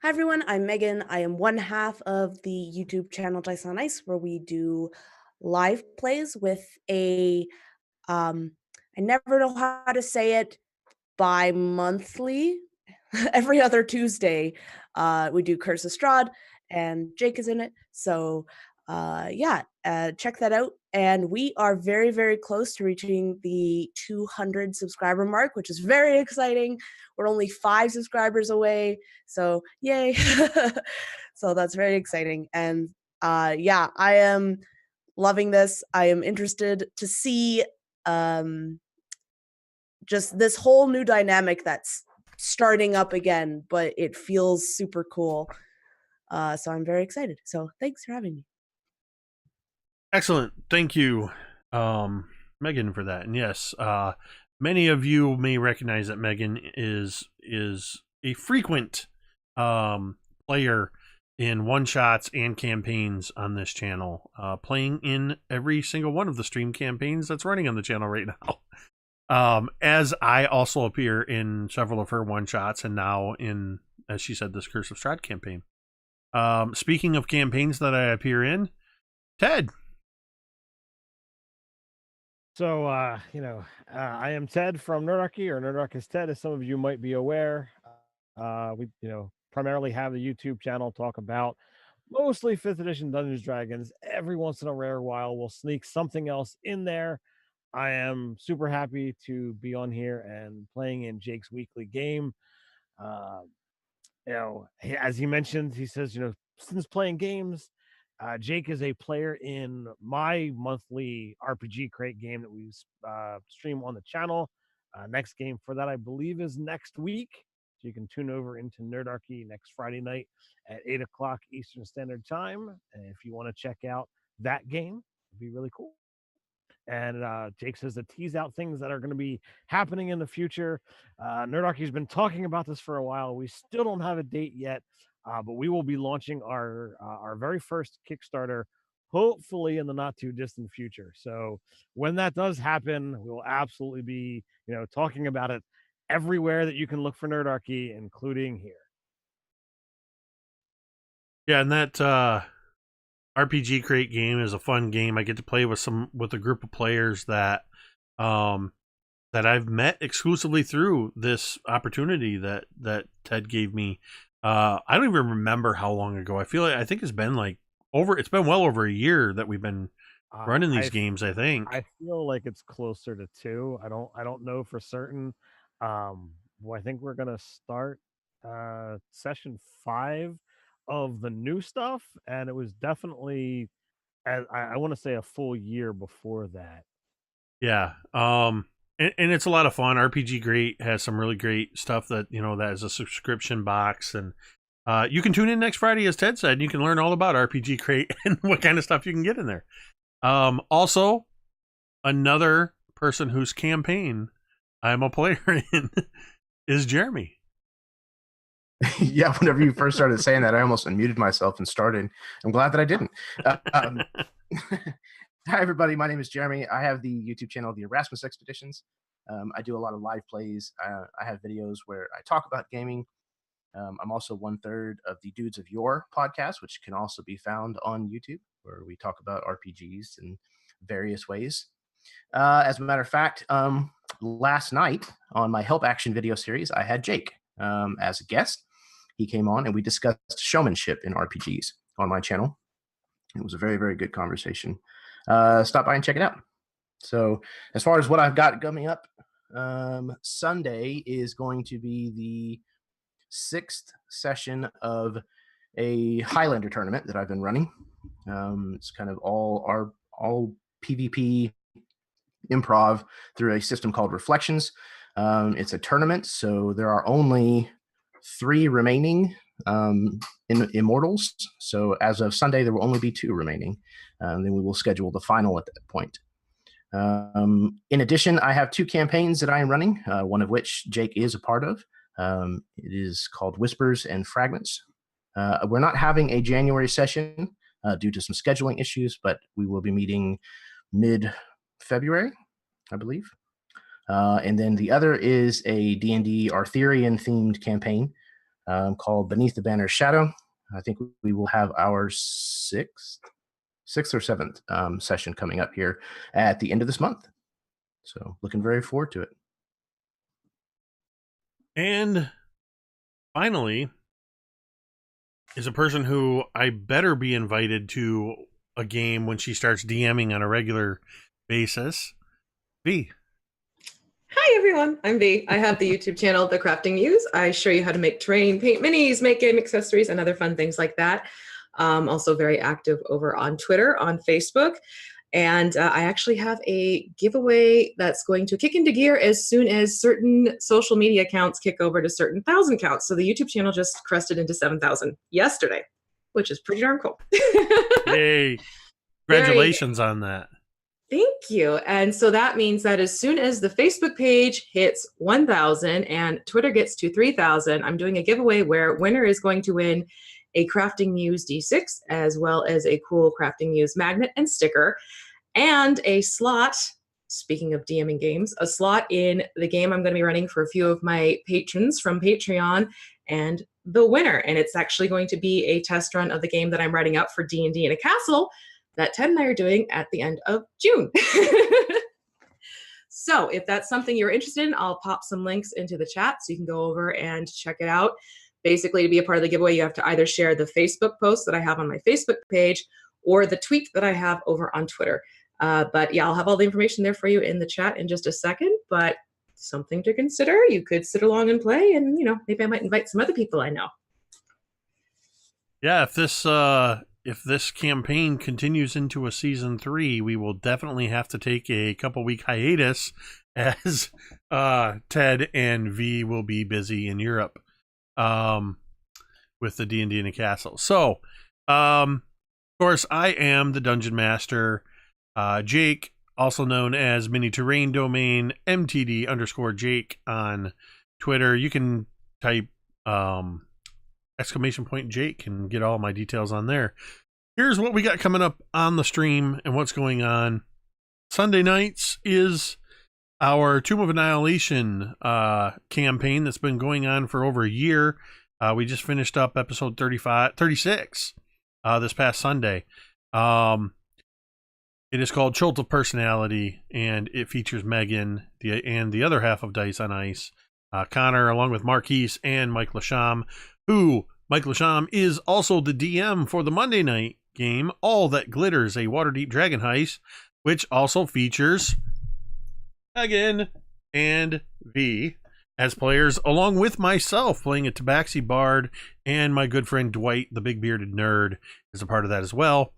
Hi everyone, I'm Megan. I am one half of the YouTube channel Dice on Ice, where we do live plays with a I never know how to say it, bi-monthly, every other Tuesday. We do Curse of Strahd, and Jake is in it. So check that out. And we are very, very close to reaching the 200 subscriber mark, which is very exciting. We're only 5 subscribers away. So yay. So that's very exciting. And I am loving this. I am interested to see just this whole new dynamic that's starting up again, but it feels super cool. So I'm very excited. So thanks for having me. Excellent. Thank you, Megan, for that. And yes, many of you may recognize that Megan is a frequent player in one-shots and campaigns on this channel, playing in every single one of the stream campaigns that's running on the channel right now. As I also appear in several of her one-shots, and now in, as she said, this Curse of Strahd campaign. Speaking of campaigns that I appear in, Ted. So, I am Ted from Nerdarchy, or Nerdarchist Ted, as some of you might be aware. We, primarily have the YouTube channel talk about mostly 5th edition Dungeons & Dragons. Every once in a rare while, we'll sneak something else in there. I am super happy to be on here and playing in Jake's weekly game. As he mentioned, he says, since playing games, Jake is a player in my monthly RPG Crate game that we stream on the channel. Next game for that, I believe, is next week. So you can tune over into Nerdarchy next Friday night at 8 o'clock Eastern Standard Time. And if you want to check out that game, it'd be really cool. And Jake says to tease out things that are going to be happening in the future. Nerdarchy's been talking about this for a while. We still don't have a date yet, but we will be launching our very first Kickstarter, hopefully in the not too distant future. So when that does happen, we will absolutely be, talking about it everywhere that you can look for Nerdarchy, including here. Yeah, and that RPG Crate game is a fun game. I get to play with a group of players that I've met exclusively through this opportunity that Ted gave me. I don't even remember how long ago. I think it's been well over a year that we've been running these games. I think I feel like it's closer to 2. I don't know for certain. I think we're gonna start session 5 of the new stuff, and it was definitely, I want to say, a full year before that. Yeah. And it's a lot of fun. RPG Crate has some really great stuff that is a subscription box, and you can tune in next Friday, as Ted said, and you can learn all about RPG Crate and what kind of stuff you can get in there. Also, another person whose campaign I'm a player in is Jeremy. Yeah, whenever you first started saying that, I almost unmuted myself and started. I'm glad that I didn't. Hi, everybody. My name is Jeremy. I have the YouTube channel, the Erasmas Expeditions. I do a lot of live plays. I have videos where I talk about gaming. I'm also 1/3 of the Dudes of Yore podcast, which can also be found on YouTube, where we talk about RPGs in various ways. As a matter of fact, last night on my Help Action video series, I had Jake as a guest. He came on and we discussed showmanship in RPGs on my channel. It was a very, very good conversation. Stop by and check it out. So as far as what I've got coming up, Sunday is going to be the 6th session of a Highlander tournament that I've been running. It's kind of all PvP improv through a system called Reflections. It's a tournament, so there are only 3 remaining immortals. So as of Sunday, there will only be 2 remaining. Then we will schedule the final at that point. In addition, I have 2 campaigns that I am running, one of which Jake is a part of. It is called Whispers and Fragments. We're not having a January session due to some scheduling issues, but we will be meeting mid-February, I believe. And then the other is a D&D Arthurian-themed campaign called Beneath the Banner's Shadow. I think we will have our 6th or 7th session coming up here at the end of this month. So looking very forward to it. And finally, is a person who I better be invited to a game when she starts DMing on a regular basis. V. Hi everyone, I'm V. I have the YouTube channel, The Crafting Muse. I show you how to make terrain, paint minis, make game accessories, and other fun things like that. Also very active over on Twitter, on Facebook. And I actually have a giveaway that's going to kick into gear as soon as certain social media accounts kick over to certain 1,000 counts. So the YouTube channel just crested into 7,000 yesterday, which is pretty darn cool. Yay. Congratulations on that. Thank you. And so that means that as soon as the Facebook page hits 1,000 and Twitter gets to 3,000, I'm doing a giveaway where winner is going to win a Crafting Muse D6, as well as a cool Crafting Muse magnet and sticker, and a slot, speaking of DMing games, a slot in the game I'm going to be running for a few of my patrons from Patreon, and the winner. And it's actually going to be a test run of the game that I'm writing up for D&D in a Castle that Ted and I are doing at the end of June. So if that's something you're interested in, I'll pop some links into the chat so you can go over and check it out. Basically, to be a part of the giveaway, you have to either share the Facebook post that I have on my Facebook page or the tweet that I have over on Twitter. But yeah, I'll have all the information there for you in the chat in just a second, but something to consider. You could sit along and play, and, you know, maybe I might invite some other people I know. Yeah, if this campaign continues into a season 3, we will definitely have to take a couple-week hiatus as Ted and V will be busy in Europe with the D&D in a Castle. So, of course, I am the Dungeon Master. Jake, also known as Mini Terrain Domain, MTD_Jake on Twitter. You can type !Jake and get all my details on there. Here's what we got coming up on the stream and what's going on. Sunday nights is our Tomb of Annihilation campaign that's been going on for over a year. We just finished up episode 36 this past Sunday. It is called Jolt of Personality, and it features Megan and the other half of Dice on Ice, Connor, along with Marquise and Mike Lasham, who Mike Lasham is also the DM for the Monday night game, All That Glitters, a Waterdeep Dragon Heist, which also features Megan and V as players, along with myself playing a Tabaxi Bard, and my good friend Dwight, the Big Bearded Nerd, is a part of that as well.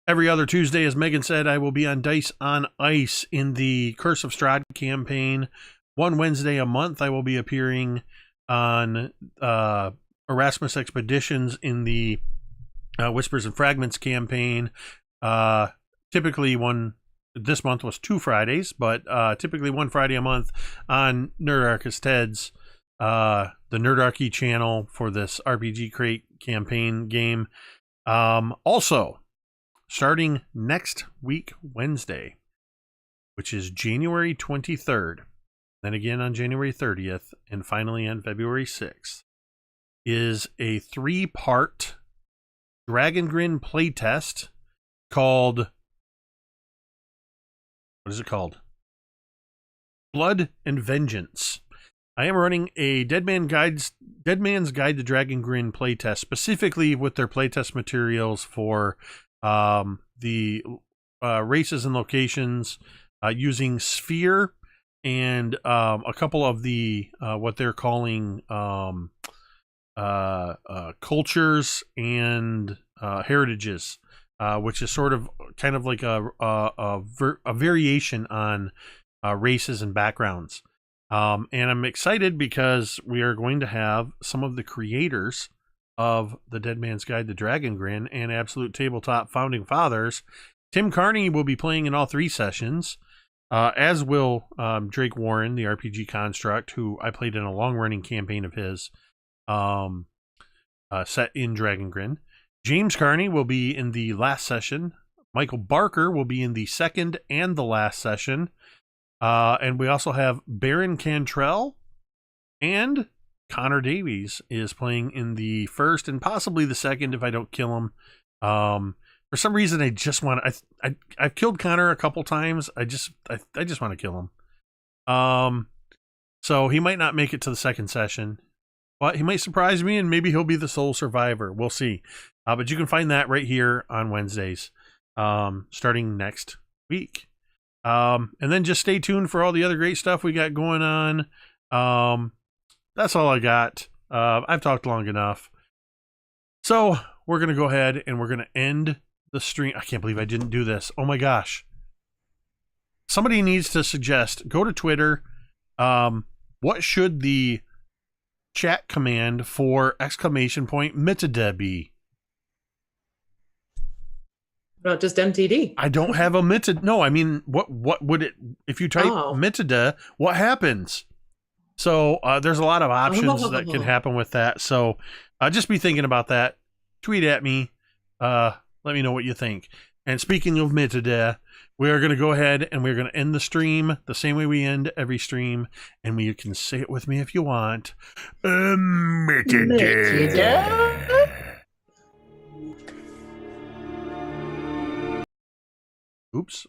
Every other Tuesday, as Megan said, I will be on Dice on Ice in the Curse of Strahd campaign. One Wednesday a month, I will be appearing on Erasmus Expeditions in the Whispers and Fragments campaign. Typically this month was 2 Fridays, but typically 1 Friday a month on Nerdarchist Ted's, the Nerdarchy channel for this RPG Crate campaign game. Also, starting next week, Wednesday, which is January 23rd, then again on January 30th, and finally on February 6th, is a 3-part Dragon Grin playtest called, what is it called? Blood and Vengeance. I am running a Dead Man's Guide to Dragon Grin playtest, specifically with their playtest materials for the races and locations using sphere and a couple of the what they're calling cultures and heritages, which is sort of kind of like a variation on races and backgrounds. And I'm excited because we are going to have some of the creators of The Dead Man's Guide to Dragon Grin and Absolute Tabletop founding fathers. Tim Carney will be playing in all 3 sessions, as will Drake Warren, the RPG construct, who I played in a long-running campaign of his set in Dragon Grin. James Carney will be in the last session. Michael Barker will be in the second and the last session. And we also have Baron Cantriel, and Connor Davies is playing in the first and possibly the second if I don't kill him. For some reason, I just want to. I've killed Connor a couple times. I just want to kill him. So he might not make it to the second session, but he might surprise me, and maybe he'll be the sole survivor. We'll see. But you can find that right here on Wednesdays, starting next week. And then just stay tuned for all the other great stuff we got going on. That's all I got. I've talked long enough. So we're going to go ahead and we're going to end the stream. I can't believe I didn't do this. Oh my gosh. Somebody needs to suggest, go to Twitter. What should the chat command for ! Metadata be? Not just MTD. I don't have a metadata. No, I mean, what would it, if you type metadata, what happens? So there's a lot of options that can happen with that. So just be thinking about that. Tweet at me. Let me know what you think. And speaking of metadata, we are going to go ahead and we're going to end the stream the same way we end every stream. And you can say it with me if you want. Metadata. Oops.